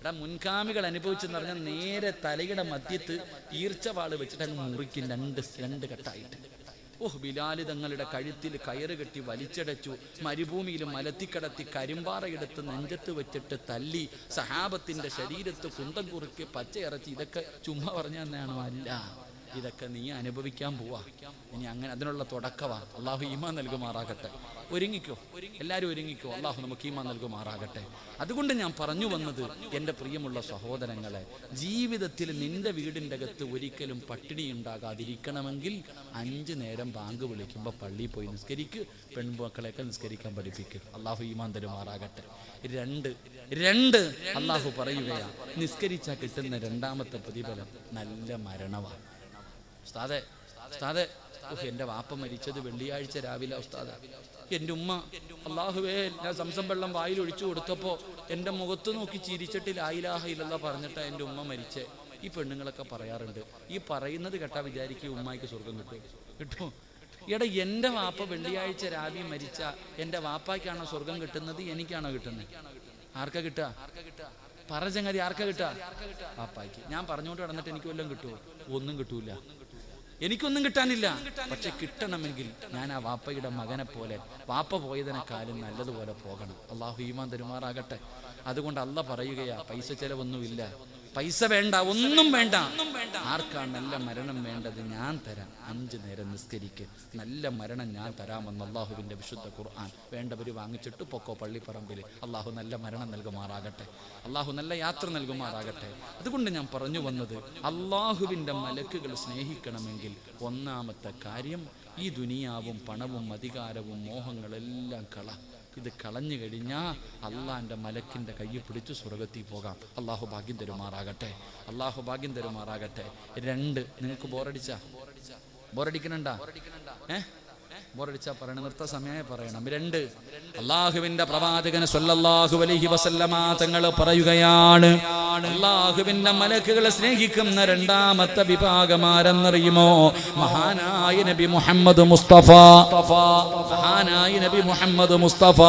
എടാ മുൻകാമികൾ അനുഭവിച്ചെന്ന് പറഞ്ഞാൽ നേരെ തലയുടെ മധ്യത്ത് ഈർച്ചവാള് വെച്ചിട്ട് അങ്ങ് മുറിക്കും, രണ്ട് കെട്ടായിട്ട്. ബിലാല് തങ്ങളുടെ കഴുത്തിൽ കയറ് കെട്ടി വലിച്ചടച്ചു, മരുഭൂമിയിൽ മലത്തിക്കടത്തി കരിമ്പാറയെടുത്ത് നെഞ്ചത്ത് വെച്ചിട്ട് തല്ലി, സഹാബത്തിന്റെ ശരീരത്ത് കുന്തം കുറുക്കി പച്ചയിറച്ചി. ഇതൊക്കെ ചുമ്മാ പറഞ്ഞു തന്നെയാണോ? അല്ല, ഇതൊക്കെ നീ അനുഭവിക്കാൻ പോവാ. ഇനി അങ്ങനെ അതിനുള്ള തുടക്കവാ. അള്ളാഹു ഈമാൻ നൽകുമാറാകട്ടെ. ഒരുങ്ങിക്കോ, എല്ലാവരും ഒരുങ്ങിക്കോ. അള്ളാഹു നമുക്ക് ഈമാൻ നൽകുമാറാകട്ടെ. അതുകൊണ്ട് ഞാൻ പറഞ്ഞു വന്നത്, എൻ്റെ പ്രിയമുള്ള സഹോദരങ്ങളെ, ജീവിതത്തിൽ നിന്റെ വീടിൻ്റെ അകത്ത് ഒരിക്കലും പട്ടിണി ഉണ്ടാകാതിരിക്കണമെങ്കിൽ 5 നേരം ബാങ്ക് വിളിക്കുമ്പോൾ പള്ളിയിൽ പോയി നിസ്കരിക്ക്. പെൺമക്കളെയൊക്കെ നിസ്കരിക്കാൻ പഠിപ്പിക്കുക. അള്ളാഹു ഈമാൻ തരുമാറാകട്ടെ. 2 അള്ളാഹു പറയുകയാണ്, നിസ്കരിച്ചാൽ കിട്ടുന്ന 2ാമത്തെ പ്രതിഫലം നല്ല മരണമാണ്. ഉസ്താദേ, എൻ്റെ വാപ്പ മരിച്ചത് വെള്ളിയാഴ്ച രാവിലെ. ഉസ്താദ, എൻ്റെ ഉമ്മ, അള്ളാഹുവേ, ഞാൻ സംസം വെള്ളം വായിൽ ഒഴിച്ചു കൊടുത്തപ്പോൾ എൻ്റെ മുഖത്ത് നോക്കി ചിരിച്ചിട്ട് ലാ ഇലാഹ ഇല്ലല്ലാഹ് പറഞ്ഞിട്ടാ എൻ്റെ ഉമ്മ മരിച്ചേ. ഈ പെണ്ണുങ്ങളൊക്കെ പറയാറുണ്ട്, ഈ പറയുന്നത് കേട്ടാ വിചാരിക്കും ഉമ്മായിക്ക് സ്വർഗം കിട്ടും. എടാ, എൻ്റെ വാപ്പ വെള്ളിയാഴ്ച രാവിലെ മരിച്ച എൻ്റെ വാപ്പായ്ക്കാണോ സ്വർഗം കിട്ടുന്നത്? എനിക്കാണോ കിട്ടുന്നത്? ആർക്കാ കിട്ടുക? പറ ചങ്ങാതി, ആർക്കാ കിട്ടുക? വാപ്പായ്ക്ക്. ഞാൻ പറഞ്ഞുകൊണ്ട് കിടന്നിട്ട് എനിക്ക് വല്ലതും കിട്ടുമോ? ഒന്നും കിട്ടൂല, എനിക്കൊന്നും കിട്ടാനില്ല. പക്ഷെ കിട്ടണമെങ്കിൽ ഞാൻ ആ വാപ്പയുടെ മകനെ പോലെ, വാപ്പ പോയതിനെക്കാളും നല്ലതുപോലെ പോകണം. അള്ളാഹു ഈമാൻ തരുമാറാകട്ടെ. അതുകൊണ്ട് അള്ള പറയുകയാ, പൈസ ചെലവൊന്നുമില്ല, പൈസ വേണ്ട, ഒന്നും വേണ്ട. ആർക്കാണ് നല്ല മരണം വേണ്ടത്? ഞാൻ തരാം. 5 നേരം നിസ്കരിക്ക്, നല്ല മരണം ഞാൻ തരാമെന്ന് അള്ളാഹുവിൻ്റെ വിശുദ്ധ ഖുർആൻ. വേണ്ടവർ വാങ്ങിച്ചിട്ട് പൊക്കോ പള്ളിപ്പറമ്പിൽ. അള്ളാഹു നല്ല മരണം നൽകുമാറാകട്ടെ, അള്ളാഹു നല്ല യാത്ര നൽകുമാറാകട്ടെ. അതുകൊണ്ട് ഞാൻ പറഞ്ഞു വന്നത്, അള്ളാഹുവിൻ്റെ മലക്കുകൾ സ്നേഹിക്കണമെങ്കിൽ 1ാമത്തെ കാര്യം, ഈ ദുനിയാവും പണവും അധികാരവും മോഹങ്ങളെല്ലാം ഇത് കളഞ്ഞു കഴിഞ്ഞാൽ അള്ളാന്റെ മലക്കിന്റെ കയ്യിൽ പിടിച്ച് സ്വർഗത്തിൽ പോകാം. അള്ളാഹു ഭാഗ്യം തരുമാറാകട്ടെ, അള്ളാഹു ഭാഗ്യം തരുമാറാകട്ടെ. 2, നിങ്ങൾക്ക് ബോറടിക്കണണ്ടാ? ബോറടിച്ചാ പറയണം, നിർത്ത സമയമായി പറയണം. 2, അള്ളാഹുവിന്റെ പ്രവാചകൻ സ്വല്ലല്ലാഹു അലൈഹി വസല്ലമ തങ്ങൾ പറയുകയാണ്, അള്ളാഹുവിന്റെ മലക്കുകളെ സ്നേഹിക്കുന്ന 2ാമത്തെ വിഭാഗമാരെന്നറിയുമോ? മഹാനായ നബി മുഹമ്മദ് മുസ്തഫ, മഹാനായ നബി മുഹമ്മദ് മുസ്തഫ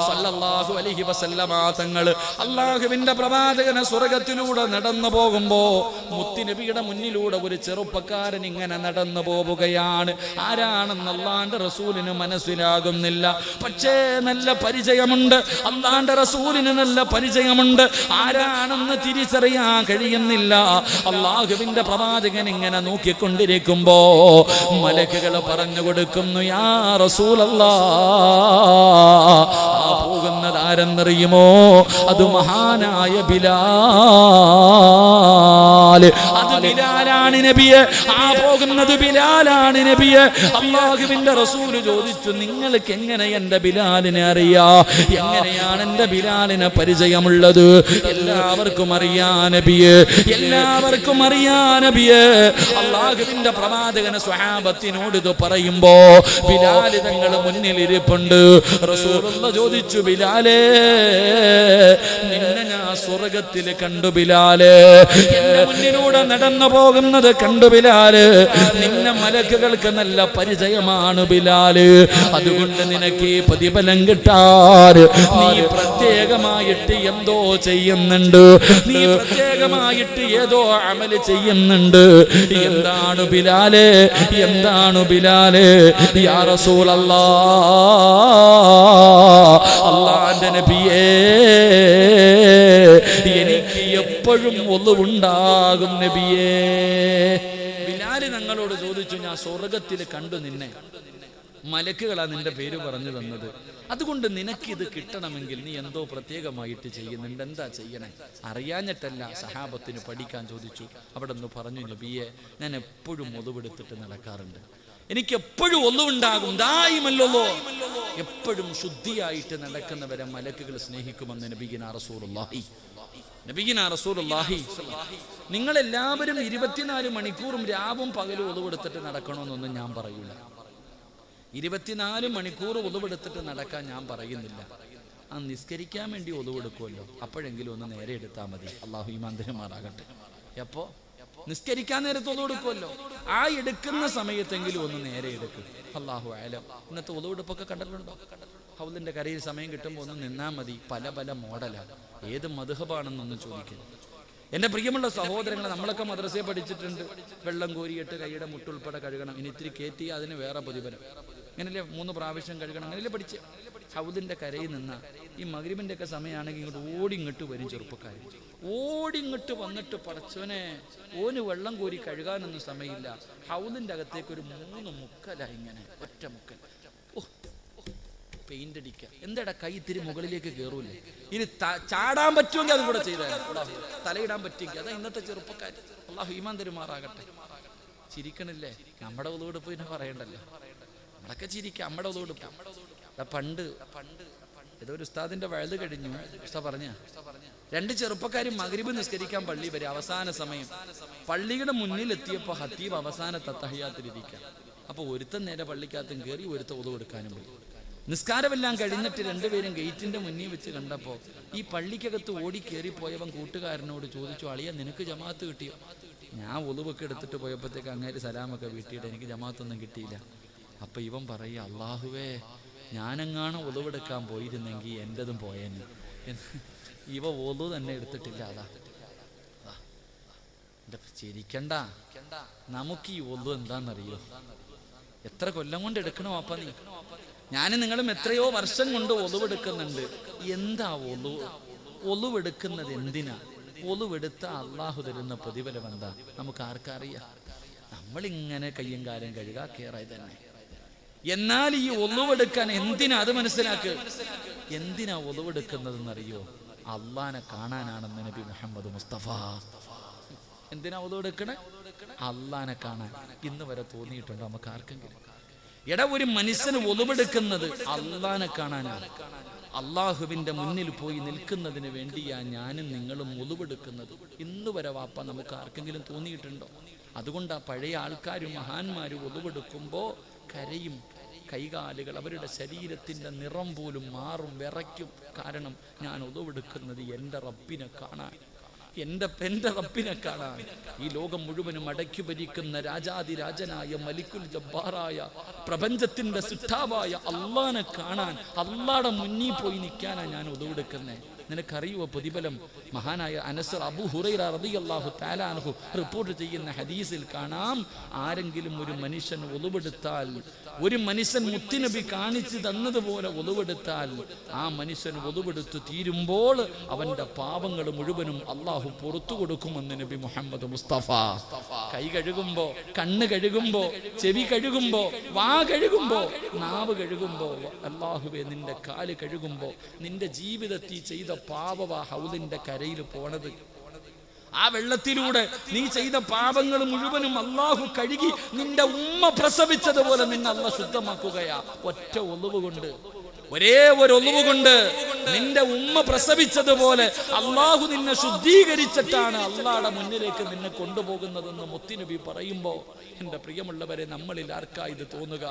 സ്വല്ലല്ലാഹു അലൈഹി വസല്ലമ തങ്ങൾ അള്ളാഹുവിന്റെ പ്രവാചകനെ സ്വർഗത്തിലൂടെ നടന്നു പോകുമ്പോ മുത്തുനബിയുടെ മുന്നിലൂടെ ഒരു ചെറുപ്പക്കാരൻ ഇങ്ങനെ നടന്നു പോവുകയാണ്. ആരാണെന്ന് അള്ളാന്റെ റസൂലിന് മനസ്സിലാകുന്നില്ല. പക്ഷേ നല്ല പരിചയമുണ്ട്, അള്ളാന്റെ റസൂലിന് നല്ല പരിചയമുണ്ട്. ആരാണെന്ന് തിരിച്ചറിയാൻ കഴിയുന്നില്ല. അള്ളാഹുവിന്റെ പ്രവാചകൻ ഇങ്ങനെ നോക്കിക്കൊണ്ടിരിക്കുമ്പോ മലക്കുകൾ പറഞ്ഞു കൊടുക്കുന്നു, യാ റസൂലല്ലാഹ്, ആ പോകുന്നത് ആരെന്നറിയുമോ? അത് മഹാനായ ബിലാൽ. അത് ബിലാലാണ് നബിയെ, ആ പോകുന്നത് ബിലാലാണ് നബിയെ. അള്ളാഹുവിന്റെ റസൂല് ചോദിച്ചു, നിങ്ങൾക്ക് എങ്ങനെ എന്റെ ബിലാലിനെ അറിയാ? എങ്ങനെയാണ് എന്റെ ബിലാലിനെ പരിചയമുള്ളത്? എല്ലാവർക്കും അറിയാ നബിയെ, എല്ലാവർക്കും അറിയാ നബിയെ. അള്ളാഹുവിന്റെ പ്രവാചകന് സ്വഹാബത്തിനോട് ഇത് പറയുമ്പോ ബിലാല് തങ്ങൾ മുന്നിലിരിപ്പുണ്ട്. റസൂലുള്ള ചോദിച്ചു, ബിലാലേ, നിന്നെ ഞാൻ സ്വർഗത്തിൽ കണ്ടു ബിലാല്, എന്റെ മുന്നിലൂടെ നടന്നു പോകുന്നത് കണ്ടു ബിലാല്, നിന്നെ മലക്കുകൾക്ക് നല്ല പരിചയമാണ് ബിലാല്. അതുകൊണ്ട് നിനക്ക് ഈ പ്രതിഫലം കിട്ടാൻ നീ പ്രത്യേകമായിട്ട് എന്തോ ചെയ്യുന്നുണ്ട്, നീ പ്രത്യേകമായിട്ട് ഏതോ അമല് ചെയ്യുന്നുണ്ട്. എന്താണ് ബിലാല്? എന്താണ് ബിലാല്? യാ റസൂലല്ലാഹ്, അല്ലാഹുവിന്റെ നബിയേ, എനിക്ക് എപ്പോഴും ഒളിവുണ്ടാകും നബിയേ. ബിലാല് ഞങ്ങളോട് ചോദിച്ചു, ഞാൻ സ്വർഗത്തിൽ കണ്ടു നിന്നെ, മലക്കുകളാ നിന്റെ പേര് പറഞ്ഞു തന്നത്. അതുകൊണ്ട് നിനക്കിത് കിട്ടണമെങ്കിൽ നീ എന്തോ പ്രത്യേകമായിട്ട് ചെയ്യുന്നുണ്ട്. എന്താ ചെയ്യണേ? അറിയാഞ്ഞിട്ടല്ല, സഹാബത്തിന് പഠിക്കാൻ ചോദിച്ചു. അവിടെ നിന്ന് പറഞ്ഞു, നബിയെ, ഞാൻ എപ്പോഴും ഒളിവെടുത്തിട്ട് നടക്കാറുണ്ട്. എനിക്ക് എപ്പോഴും ഒളിവുണ്ടാകും, ദായിമല്ലോ. എപ്പോഴും ശുദ്ധിയായിട്ട് നടക്കുന്നവരെ മലക്കുകൾ സ്നേഹിക്കുമെന്ന് നബിയിനാ റസൂലുള്ളാഹി. നിങ്ങളെല്ലാവരും 24 മണിക്കൂറും രാവും പകലും ഒളിവെടുത്തിട്ട് നടക്കണമെന്നൊന്നും ഞാൻ പറയൂല. 24 മണിക്കൂർ ഒളിവെടുത്തിട്ട് നടക്കാൻ ഞാൻ പറയുന്നില്ല. ആ നിസ്കരിക്കാൻ വേണ്ടി ഒളിവെടുക്കുമല്ലോ, അപ്പോഴെങ്കിലും ഒന്ന് നേരെ എടുത്താൽ മതി. അള്ളാഹു ഈമാൻ തരുമാറാകട്ടെ. എപ്പോ നിസ്കരിക്കാൻ നേരത്തെ ഒളിവെടുക്കുമല്ലോ, ആ എടുക്കുന്ന സമയത്തെങ്കിലും ഒന്ന് നേരെ എടുക്കും. അള്ളാഹു ആലം. ഇന്നത്തെ ഒളിവെടുപ്പൊക്കെ കണ്ടിട്ടുണ്ടോ? ഹൗലിന്റെ കരയിൽ സമയം കിട്ടുമ്പോൾ ഒന്ന് നിന്നാ മതി. പല പല മോഡലാണ്. ഏത് മദ്ഹബാണെന്നൊന്നും ചോദിക്കുന്നു. എൻ്റെ പ്രിയമുള്ള സഹോദരങ്ങളെ, നമ്മളൊക്കെ മദ്രസയെ പഠിച്ചിട്ടുണ്ട്. വെള്ളം കോരിയിട്ട് കൈയുടെ മുട്ടുൾപ്പെടെ കഴുകണം. ഇനി ഇത്തിരി കയറ്റി അതിന് വേറെ പ്രതിഫലം. അങ്ങനല്ലേ 3 പ്രാവശ്യം കഴുകണം. അങ്ങനെയല്ലേ പഠിച്ച്. ഹൗദിന്റെ കരയിൽ നിന്ന ഈ മഗ്രിബിന്റെ ഒക്കെ സമയമാണെങ്കിൽ ഇങ്ങോട്ട് ഓടിങ്ങോട്ട് വരും ചെറുപ്പക്കാർ. ഓടിങ്ങോട്ട് വന്നിട്ട്, പടച്ചോനെ, ഓന് വെള്ളം കോരി കഴുകാനൊന്നും സമയമില്ല. ഹൗദിന്റെ അകത്തേക്ക് ഒരു 3 മുക്കല, ഇങ്ങനെ ഒറ്റ മുക്കൽ. പെയിന്റ് അടിക്കുക. എന്താടാ, കൈ ഇത്തിരി മുകളിലേക്ക് കയറൂലേ? ഇനി ചാടാൻ പറ്റുമെങ്കിൽ അതും കൂടെ ചെയ്താൽ, തലയിടാൻ പറ്റിയെങ്കിൽ. അതാ ഇന്നത്തെ ചെറുപ്പക്കാർ. അള്ളാഹു ഈമാൻ തരുമാറാകട്ടെ. ചിരിക്കണില്ലേ? നമ്മുടെ ഒതുവെടുപ്പ് പിന്നെ പറയണ്ടല്ലോ. നമ്മളൊക്കെ ചിരിക്കുക. നമ്മുടെ ഒതുവെടുപ്പ് പണ്ട് ഏതോ ഒരു ഉസ്താദിന്റെ വഴുത് കഴിഞ്ഞു. ഉസ്താദ് പറഞ്ഞ 2 ചെറുപ്പക്കാരും മഗ്രിബ് നിസ്കരിക്കാൻ പള്ളി വരെ. അവസാന സമയം പള്ളിയുടെ മുന്നിൽ എത്തിയപ്പോ ഹത്തീബ് അവസാനത്തെ തഹിയ്യാത്തിലിരിക്കുക. അപ്പൊ ഒരുത്തൻ നേരെ പള്ളിക്കകത്തും കയറി, ഒരുത്ത ഒതുവെടുക്കാനും പോയി. നിസ്കാരമെല്ലാം കഴിഞ്ഞിട്ട് 2 പേരും ഗേറ്റിന്റെ മുന്നിൽ വെച്ച് കണ്ടപ്പോ ഈ പള്ളിക്കകത്ത് ഓടി കയറിപ്പോയവൻ കൂട്ടുകാരനോട് ചോദിച്ചു, അളിയ, നിനക്ക് ജമാഅത്ത് കിട്ടിയോ? ഞാൻ ഒളിവൊക്കെ എടുത്തിട്ട് പോയപ്പോഴത്തേക്ക് അങ്ങേര് സലാമൊക്കെ വീട്ടിയിട്ട് എനിക്ക് ജമാഅത്തൊന്നും കിട്ടിയില്ല. അപ്പൊ ഇവൻ പറയുക, അള്ളാഹുവേ, ഞാനെങ്ങാണ് ഒളിവെടുക്കാൻ പോയിരുന്നെങ്കിൽ എന്റേതും പോയേന്. ഇവ ഒളു തന്നെ എടുത്തിട്ടില്ല. അതാ ചിരിക്കണ്ട. നമുക്ക് ഈ ഒളു എന്താണെന്നറിയോ? എത്ര കൊല്ലം കൊണ്ട് എടുക്കണോ അപ്പ നീ? ഞാനും നിങ്ങളും എത്രയോ വർഷം കൊണ്ട് ഒളിവെടുക്കുന്നുണ്ട്. എന്താ ഒളിവെടുക്കുന്നത്? എന്തിനാ ഒളിവെടുത്ത? അള്ളാഹു തരുന്ന പ്രതിഫലം എന്താ? നമുക്ക് ആർക്കറിയാം? നമ്മളിങ്ങനെ കയ്യും കാലും കഴുകാ കേറായി തന്നെ. എന്നാൽ ഈ ഒളിവെടുക്കാൻ എന്തിനാ? അത് മനസ്സിലാക്ക്. എന്തിനാ ഒളിവെടുക്കുന്നതെന്നറിയോ? അള്ളാനെ കാണാനാണെന്ന് നബി മുഹമ്മദ് മുസ്തഫ. എന്തിനാ ഒളിവെടുക്കണേ? അള്ളാനെ കാണാൻ. ഇന്ന് വരെ തോന്നിയിട്ടുണ്ടോ നമുക്ക് ആർക്കെങ്കിലും? എടാ, ഒരു മനുഷ്യന് ഒളിവെടുക്കുന്നത് അള്ളാനെ കാണാനാണ്. അള്ളാഹുവിന്റെ മുന്നിൽ പോയി നിൽക്കുന്നതിന് വേണ്ടിയാ ഞാനും നിങ്ങളും ഒളിവെടുക്കുന്നത്. ഇന്ന് വരെ വാപ്പ നമുക്ക് ആർക്കെങ്കിലും തോന്നിയിട്ടുണ്ടോ? അതുകൊണ്ടാ പഴയ ആൾക്കാരും മഹാന്മാരും ഒളിവെടുക്കുമ്പോ കരയും. കൈകാലുകൾ, അവരുടെ ശരീരത്തിന്റെ നിറം പോലും മാറും, വിറയ്ക്കും. കാരണം ഞാൻ ഒളിവെടുക്കുന്നത് എൻ്റെ റബ്ബിനെ കാണാൻ, എൻ്റെ റബ്ബിനെ കാണാൻ. ഈ ലോകം മുഴുവനും അടക്കി ഭരിക്കുന്ന രാജാതിരാജനായ മലിക്കുൽ ജബ്ബാറായ പ്രപഞ്ചത്തിന്റെ സിദ്ധാവായ അള്ളാനെ കാണാൻ, അള്ളാടെ മുന്നിൽ പോയി നിൽക്കാനാണ് ഞാൻ ഒളിവെടുക്കുന്നത്. നിനക്കറിയുവോ പ്രതിഫലം? മഹാനായ അനസ് അബൂ ഹുറൈറ റളിയല്ലാഹു തആല അൻഹു റിപ്പോർട്ട് ചെയ്യുന്ന ഹദീസിൽ കാണാം, ആരെങ്കിലും ഒരു മനുഷ്യൻ ഒളിവെടുത്താൽ, ഒരു മനുഷ്യൻ മുത്തുനബി കാണിച്ചു തന്നതുപോലെ ഒളിവെടുത്താൽ, ആ മനുഷ്യൻ ഒളിവെടുത്ത് തീരുമ്പോൾ അവന്റെ പാപങ്ങൾ മുഴുവനും അള്ളാഹു പുറത്തു കൊടുക്കുമെന്ന് നബി മുഹമ്മദ് മുസ്തഫ. കൈ കഴുകുമ്പോ, കണ്ണ് കഴുകുമ്പോ, ചെവി കഴുകുമ്പോ, വാ കഴുകുമ്പോ, നാവ് കഴുകുമ്പോ, അല്ലാഹുവേ, നിന്റെ കാല് കഴുകുമ്പോ, നിന്റെ ജീവിതത്തിൽ ചെയ്ത പാപവാ ഹൗദിന്റെ കരയിൽ പോണത്. ആ വെള്ളത്തിലൂടെ നീ ചെയ്ത പാപങ്ങൾ മുഴുവനും അള്ളാഹു കഴുകി നിന്റെ ഉമ്മ പ്രസവിച്ചതുപോലെ നിന്നെ അള്ളാഹു ശുദ്ധമാക്കുകയാ. ഒറ്റ ഒളിവ് കൊണ്ട്, ഒരേ ഒരു ഒളിവ് കൊണ്ട് നിന്റെ ഉമ്മ പ്രസവിച്ചതുപോലെ അള്ളാഹു നിന്നെ ശുദ്ധീകരിച്ചിട്ടാണ് അള്ളാഹുടെ മുന്നിലേക്ക് നിന്നെ കൊണ്ടുപോകുന്നതെന്ന് മുത്തുനബി പറയുമ്പോ, എൻ്റെ പ്രിയമുള്ളവരെ, നമ്മളിൽ ആർക്കാ ഇത് തോന്നുക?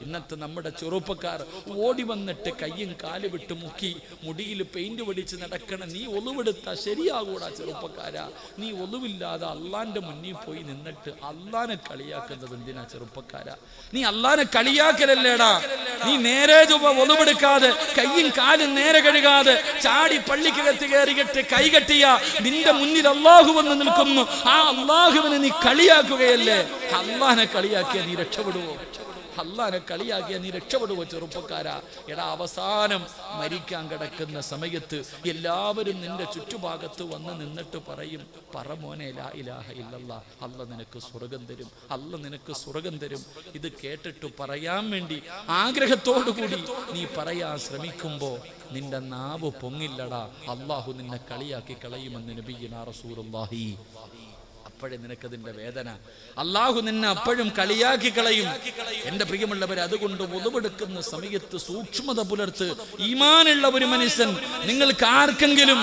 ഇന്നത്തെ നമ്മുടെ ചെറുപ്പക്കാർ ഓടി വന്നിട്ട് കയ്യും കാല് വിട്ട് മുക്കി മുടിയിൽ പെയിന്റ് പഠിച്ച് നടക്കണം. നീ ഒളിവെടുത്താ ശരിയാകൂടാ ചെറുപ്പക്കാരാ. നീ ഒളിവില്ലാതെ അള്ളാന്റെ മുന്നിൽ പോയി നിന്നിട്ട് അള്ളാനെ കളിയാക്കുന്നത് എന്തിനാ ചെറുപ്പക്കാരാ? നീ അള്ളാനെ കളിയാക്കലല്ലേടാ. നീ നേരെ ഒളിവെടുക്കാതെ, കയ്യും കാലും നേരെ കഴുകാതെ ചാടി പള്ളിക്കകത്ത് കയറിയിട്ട് കൈ കെട്ടിയ നിന്റെ മുന്നിൽ അള്ളാഹു വന്ന് നിൽക്കുന്നു. ആ അള്ളാഹുവിനെ നീ കളിയാക്കുകയല്ലേ? അള്ളാനെ കളിയാക്കിയ നീ രക്ഷപ്പെടുവോ? അള്ളാനെ കളിയാക്കിയ നീ രക്ഷപ്പെടുവോ ചെറുപ്പക്കാരാ? എടാ, അവസാനം മരിക്കാൻ കിടക്കുന്ന സമയത്ത് എല്ലാവരും നിന്റെ ചുറ്റുഭാഗത്ത് വന്ന് നിന്നിട്ട് പറയും, പറ മോനെ ലാ ഇലാഹ ഇല്ലല്ലാഹ്, അല്ല നിനക്ക് സ്വർഗം തരും, അല്ല നിനക്ക് സ്വർഗം തരും. ഇത് കേട്ടിട്ട് പറയാൻ വേണ്ടി ആഗ്രഹത്തോടു കൂടി നീ പറയാൻ ശ്രമിക്കുമ്പോ നിന്റെ നാവ് പൊങ്ങില്ലടാ, അള്ളാഹു നിന്നെ കളിയാക്കി കളയുമെന്ന് നബിയുനാ റസൂലുള്ളാഹി. അപ്പോഴേ നിനക്കതിന്റെ വേദന. അള്ളാഹു നിന്നെ അപ്പോഴും കളിയാക്കി കളയും. എന്റെ പ്രിയമുള്ളവരെ, അതുകൊണ്ട് ഒളിവെടുക്കുന്ന സമയത്ത് സൂക്ഷ്മത പുലർത്ത്. ഈമാനുള്ള ഒരു മനുഷ്യൻ, നിങ്ങൾക്ക് ആർക്കെങ്കിലും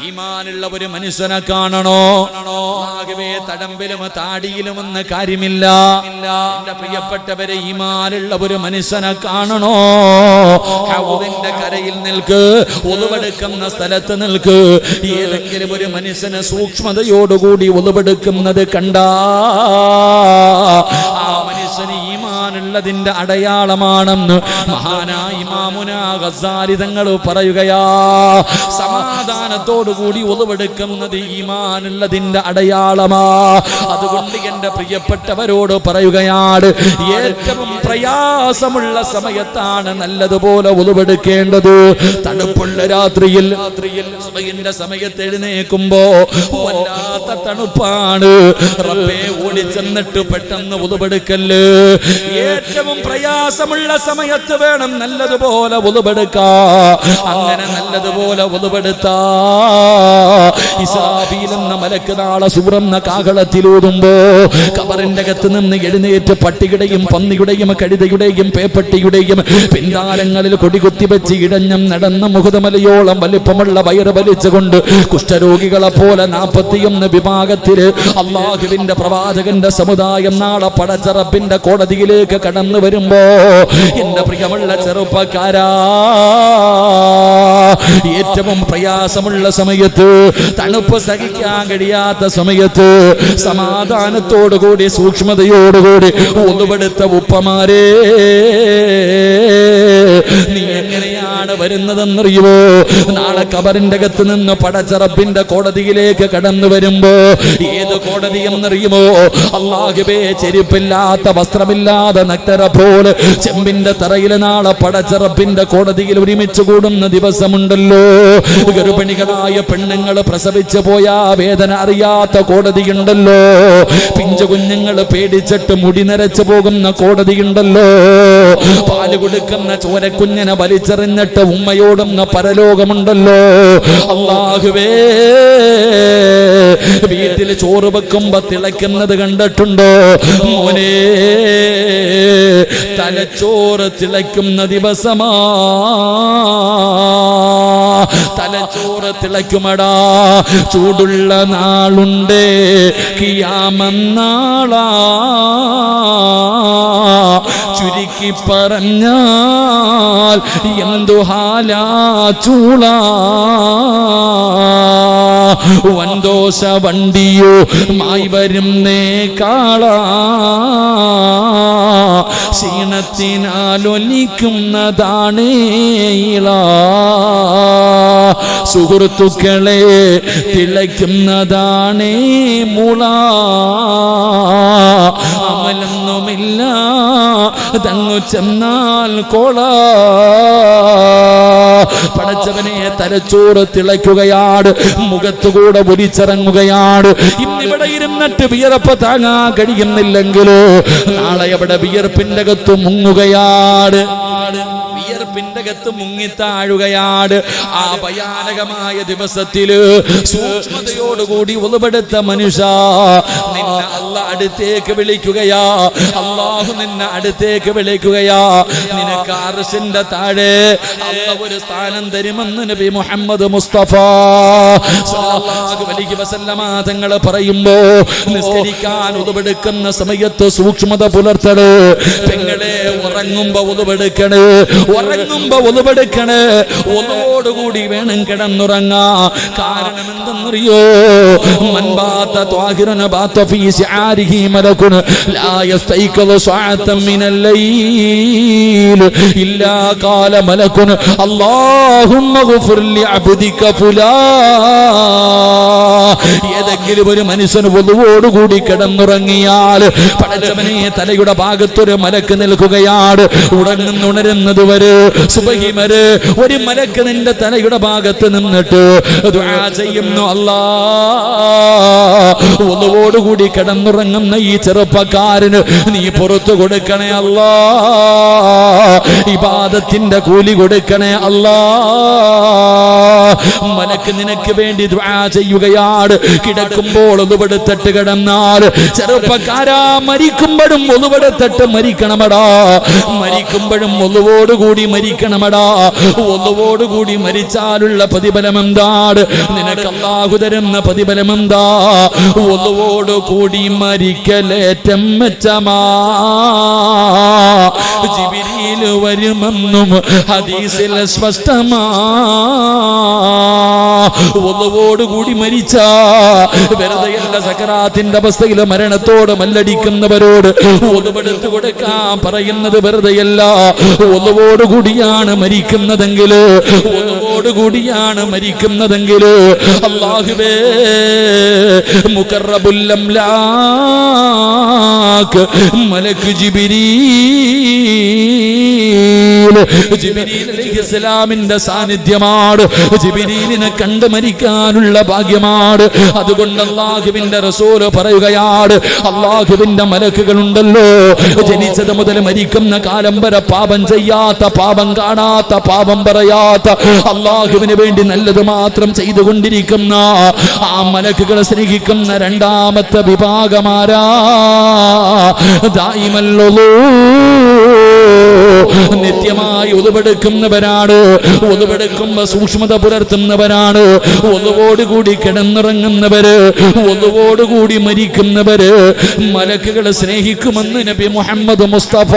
ഈമാനുള്ള ഒരു മനുഷ്യനെ കാണണോ? ആകവേ തടമ്പിലും താടിയിലും എന്ന കാര്യമില്ല. എന്റെ പ്രിയപ്പെട്ടവരെ, ഈമാനുള്ള ഒരു മനുഷ്യനെ കാണണോ? ഹൗദിന്റെ കരയിൽ നിൽക്ക്, ഒളിവെടുക്കുന്ന സ്ഥലത്ത് നിൽക്ക്. ഏതെങ്കിലും ഒരു മനുഷ്യനെ സൂക്ഷ്മതയോടുകൂടി ഒളിവെടുക്കുന്നത് കണ്ടാ ആ മനുഷ്യന് ഈമാനുള്ളതിന്റെ അടയാളമാണെന്ന് മഹാനായ ഇമാമുനാ ഗസാലി തങ്ങൾ പറയുകയാ. സമാധാനത്തോടുകൂടി ഒളിവെടുക്കുന്നത് ഈമാനുള്ളതിന്റെ അടയാളമാ. അതുകൊണ്ട് എന്റെ പ്രിയപ്പെട്ടവരോട് പറയുകയാണ്, ഏറ്റവും പ്രയാസമുള്ള സമയത്താണ് നല്ലതുപോലെ ഒളിവെടുക്കേണ്ടത്. തണുപ്പുള്ള രാത്രിയിൽ സുബഹിന്റെ സമയത്ത് എഴുന്നേൽക്കുമ്പോ വല്ലാത്ത തണുപ്പാണ്. റബ്ബേ, ഓടിച്ചെന്നിട്ട് പെട്ടെന്ന് ഒളിവെടുക്കല്ല്. ഏറ്റവും പ്രയാസമുള്ള സമയത്ത് വേണം നല്ലതുപോലെ ഒളിവെടുക്കാ. അങ്ങനെ നല്ലതുപോലെ ഒളിവെടുത്താ ഇസ്രാഫീൽ എന്ന മലക്ക് നാളെ സൂറെന്ന കാഹളത്തിലൂതുമ്പോ ഖബറിന്റെ അകത്ത് നിന്ന് എഴുന്നേറ്റ് പട്ടിയുടെയും പന്നിയുടെയും കഴുതയുടെയും പേപ്പട്ടിയുടെയും പിന്താലങ്ങളിൽ കൊടികുത്തി വെച്ച് ഇടഞ്ഞം നടന്ന മുഖതമലയോളം വലിപ്പമുള്ള വയറ് വലിച്ചുകൊണ്ട് കുഷ്ഠരോഗികളെ പോലെ 41 വിഭാഗത്തില് അള്ളാഹുവിന്റെ പ്രവാചകന്റെ സമുദായം നാളെ പടച്ച റബ്ബിന്റെ കോടതിയിലേക്ക് കടന്നു വരുമ്പോ എന്റെ പ്രിയമുള്ള ചെറുപ്പക്കാരാ, ഏറ്റവും പ്രയാസമുള്ള സമയത്ത്, തണുപ്പ് സഹിക്കാൻ കഴിയാത്ത സമയത്ത് സമാധാനത്തോടുകൂടി സൂക്ഷ്മതയോടുകൂടി ഒളിവെടുത്ത ഉപ്പമാരെ, നീ എങ്ങനെയാണ് വരുന്നതെന്നറിയുമോ? നാളെ ഖബറിന്റെ അകത്ത് നിന്ന് പടച്ച റബ്ബിന്റെ കോടതിയിലേക്ക് കടന്നു വരുമ്പോ ഏത് കോടതി എന്നറിയുമോ? അല്ലാഹുവേ, ചെരുപ്പില്ലാത്ത വസ്ത്രമില്ലാതെ നഗ്നരെ പോലെ ചെമ്പിന്റെ തറയില് നാളെ പടച്ച റബ്ബിന്റെ കോടതിയിൽ ഒരുമിച്ച് കൂടുന്ന ദിവസമുണ്ടല്ലോ. ഗർഭിണികളായ പെണ്ണുങ്ങൾ പ്രസവിച്ചു പോയാ വേദന അറിയാത്ത കോടതിയുണ്ടല്ലോ. പിഞ്ചു കുഞ്ഞുങ്ങൾ പേടിച്ചിട്ട് മുടി നരച്ചു പോകുന്ന കോടതിയുണ്ടല്ലോ. പാല് കൊടുക്കുന്ന ചോരക്കുഞ്ഞിനെ വലിച്ചെറിഞ്ഞിട്ട് ഉമ്മയോടുന്ന പരലോകമുണ്ടല്ലോ. അല്ലാഹുവേ, വീട്ടിൽ ചോറ് വെക്കുമ്പോ തിളയ്ക്കുന്നത് കണ്ടിട്ടുണ്ടോ മോനെ? തലച്ചോറ് തിളയ്ക്കുന്ന ദിവസമാ, തലച്ചോറ് തിളയ്ക്കുമടാ. ചൂടുള്ള നാളുണ്ട്, ഖിയാമന്നാളാ. ചുരുക്കി പറഞ്ഞാൽ എന്തു ഹാലാ ചൂളാ. വൻദോശ വണ്ടിയോ മായി വരുന്നേ കാളാ. ക്ഷീണത്തിനാലൊലിക്കുന്നതാണേ ഇളാ. സുഹൃത്തുക്കളെ, തിളയ്ക്കുന്നതാണേ മുള. അമലൊന്നുമില്ല തങ്ങു ചെന്നാൽ കോള. പടച്ചവനെ, തലച്ചോറ് തിളയ്ക്കുകയാണ്, മുഖത്തുകൂടെ ഒലിച്ചിറങ്ങുകയാണ്. ഇന്നിവിടെ ഇരുന്നിട്ട് വിയർപ്പ് താങ്ങാൻ കഴിയുന്നില്ലെങ്കിലോ നാളെ അവിടെ വിയർപ്പിന്റെ അകത്ത് മുങ്ങുകയാണ്, വിയർപ്പിന്റെ അകത്ത് മുങ്ങിത്താഴുകയാണ്. ആ ഭയാനകമായ ദിവസത്തില് സൂക്ഷ്മതയോടുകൂടി ഒളിവെടുത്ത മനുഷ്യ, നിന്നെ അല്ലാഹ് അടുത്തേക്ക് വിളിക്കുകയാ. അല്ലാഹു നിന്നെ അടുത്തേക്ക് വിളിക്കുകയാ. നിനക്ക് അർശിന്റെ താഴെ അല്ലാഹ് ഒരു സ്ഥാനം തരുമെന്ന് നബി മുഹമ്മദ് മുസ്തഫ സല്ലല്ലാഹു അലൈഹി വസല്ലമ തങ്ങൾ പറയുമ്പോ, നിസ്കരിക്കാൻ ഒളിവെടുക്കുന്ന സമയത്ത് സൂക്ഷ്മത പുലർത്തണേ പെങ്ങളെ. ഉറങ്ങുമ്പോ ഒളിവെടുക്കണേ, ഉറങ്ങുമ്പോ ഒളിവെടുക്കണേ. ഒളിവോടുകൂടി വേണം കിടന്നുറങ്ങാ. കാരണം എന്തെന്നറിയോ? മൻ ബാത ത്വാഹിറന ബാത ഫീ സിആ ശിആരിഹി മലകുൻ ലാ യസ്തൈഖദു സഅതൻ മിനൽ ലൈൽ ഇല്ലാ ഖാല മലകുൻ അല്ലാഹുമ്മ ഗ്ഫിർ ലി അബ്ദിക ഫുലാ. ഏതെങ്കിലും ഒരു മനുഷ്യൻ വുളുവോടുകൂടി കിടന്നുറങ്ങിയാൽ പടച്ചവനെ തലയുടെ ഭാഗത്തൊരു മലക്ക് നിൽക്കുകയാണ്. ഉണരുന്നത് വരെ സുബഹി വരെ ഒരു മലക്ക് നിന്റെ തലയുടെ ഭാഗത്ത് നിന്നിട്ട് ദുആ ചെയ്യുന്നു. അല്ലാഹ് വുളുവോടുകൂടി കിടന്നുറങ്ങുന്ന ഈ ചെറുപ്പക്കാരന് നീ പുറത്തു കൊടുക്കണേ അല്ലാഹ്, ഇബാദത്തിന്റെ കൂലി കൊടുക്കണേ അല്ലാഹ്. മലക്ക് നിനക്ക് വേണ്ടി ദുആ ചെയ്യുകയാണ്. കിടക്കുമ്പോൾ ഒതുപെടുത്തിട്ട് കിടന്നാൽ ചെറുപ്പക്കാരാ മരിക്കുമ്പോഴും ഒതുപെടുത്തിട്ട് മരിക്കണമടാ, മരിക്കുമ്പോഴും ഒതുവോടുകൂടി മരിക്കണമടാ. ഒതുവോടുകൂടി മരിച്ചാലുള്ള പ്രതിഫലം എന്താണ്? നിനക്ക് അല്ലാഹു തരുന്ന പ്രതിഫലം എന്താ? ഒതുവോടുകൂടി മരിക്കലേറ്റം മെച്ചമാ. ജിബ്രീൽ വരുമെന്നും ഹദീസിൽ സ്പഷ്ടമാ. ഒതുവോടുകൂടി മരിച്ച വെറുതെയല്ല, സക്കറാത്തിന്റെ അവസ്ഥയിൽ മരണത്തോട് മല്ലടിക്കുന്നവരോട് ഒതുവെടുത്ത് കൊടുക്കാൻ പറയുന്നത് വെറുതെയല്ല. ഒതുവോടുകൂടിയാണ് മരിക്കുന്നതെങ്കിൽ, ഒതുവോടുകൂടിയാണ് മരിക്കുന്നതെങ്കിൽ അല്ലാഹുവേ മുഖറബുൽ അംലാക്ക് മലക്ക് ജിബ്രീൽ അലൈഹിസ്സലാമിന്റെ സാന്നിധ്യമാണ്. ജിബ്രീലിനെ കണ്ട് മരിക്കാനുള്ള ഭാഗ്യമാണ്. അതുകൊണ്ട് അല്ലാഹുവിന്റെ റസൂല് പറയുകയാണ്, അല്ലാഹുവിന്റെ മലക്കുകളുണ്ടല്ലോ ജനിച്ചത് മുതൽ മരിക്കുന്ന കാലം വരെ പാപം ചെയ്യാത്ത, പാപം കാണാത്ത, പാപം പറയാത്ത, അല്ലാഹുവിന് വേണ്ടി നല്ലത് മാത്രം ചെയ്തുകൊണ്ടിരിക്കുന്ന ആ മലക്കുകളെ സ്നേഹിക്കുന്ന രണ്ടാമത്തെ വിഭാഗമാരാ? ദായിമല്ലോ നിത്യമായി ഒതുവെടുക്കുന്നവരാണ്. ഒതുവെടുക്കുമ്പോ സൂക്ഷ്മത പുലർത്തുന്നവരാണ്. ഒതുവോടുകൂടി കിടന്നിറങ്ങുന്നവര്, ഒതുവോടുകൂടി മരിക്കുന്നവര് മലക്കുകളെ സ്നേഹിക്കുമെന്ന് നബി മുഹമ്മദ് മുസ്തഫ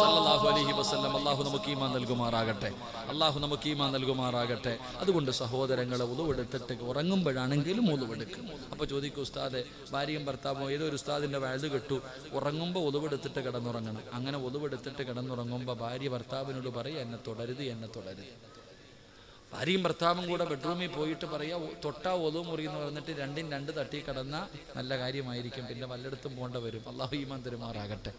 സല്ലല്ലാഹു അലൈഹി വസല്ലം. അല്ലാഹു നമുക്ക് ഈമാൻ നൽകുമാറാകട്ടെ, അല്ലാഹു നമുക്ക് ഈമാൻ നൽകുമാറാകട്ടെ. അതുകൊണ്ട് സഹോദരങ്ങളെ, ഉളുവെടുത്തിട്ട് ഉറങ്ങുമ്പോഴാണെങ്കിലും ഉളുവെടുക്കും. അപ്പോൾ ചോദിക്കും, ഉസ്താദെ ഭാര്യയും ഭർത്താവും ഏതോ ഒരു ഉസ്താദിന്റെ വയല് കെട്ടു, ഉറങ്ങുമ്പോൾ ഉളുവെടുത്തിട്ട് കിടന്നുറങ്ങണം. അങ്ങനെ ഉളുവെടുത്തിട്ട് കിടന്നുറങ്ങുമ്പോൾ ഭാര്യ ഭർത്താവിനോട് പറയും, എന്നെ തുടരുത്, എന്നെ തുടരുത്. ഭാര്യയും ഭർത്താവും കൂടെ ബെഡ്റൂമിൽ പോയിട്ട് പറയാ, തൊട്ടാ ഒതു മുറിയെന്ന് പറഞ്ഞിട്ട് രണ്ടും രണ്ട് തട്ടി കിടന്ന നല്ല കാര്യമായിരിക്കും. പിന്നെ വല്ലയിടത്തും പോകേണ്ട വരും. അല്ലാഹു ഈമാൻ തരുമാറാകട്ടെ.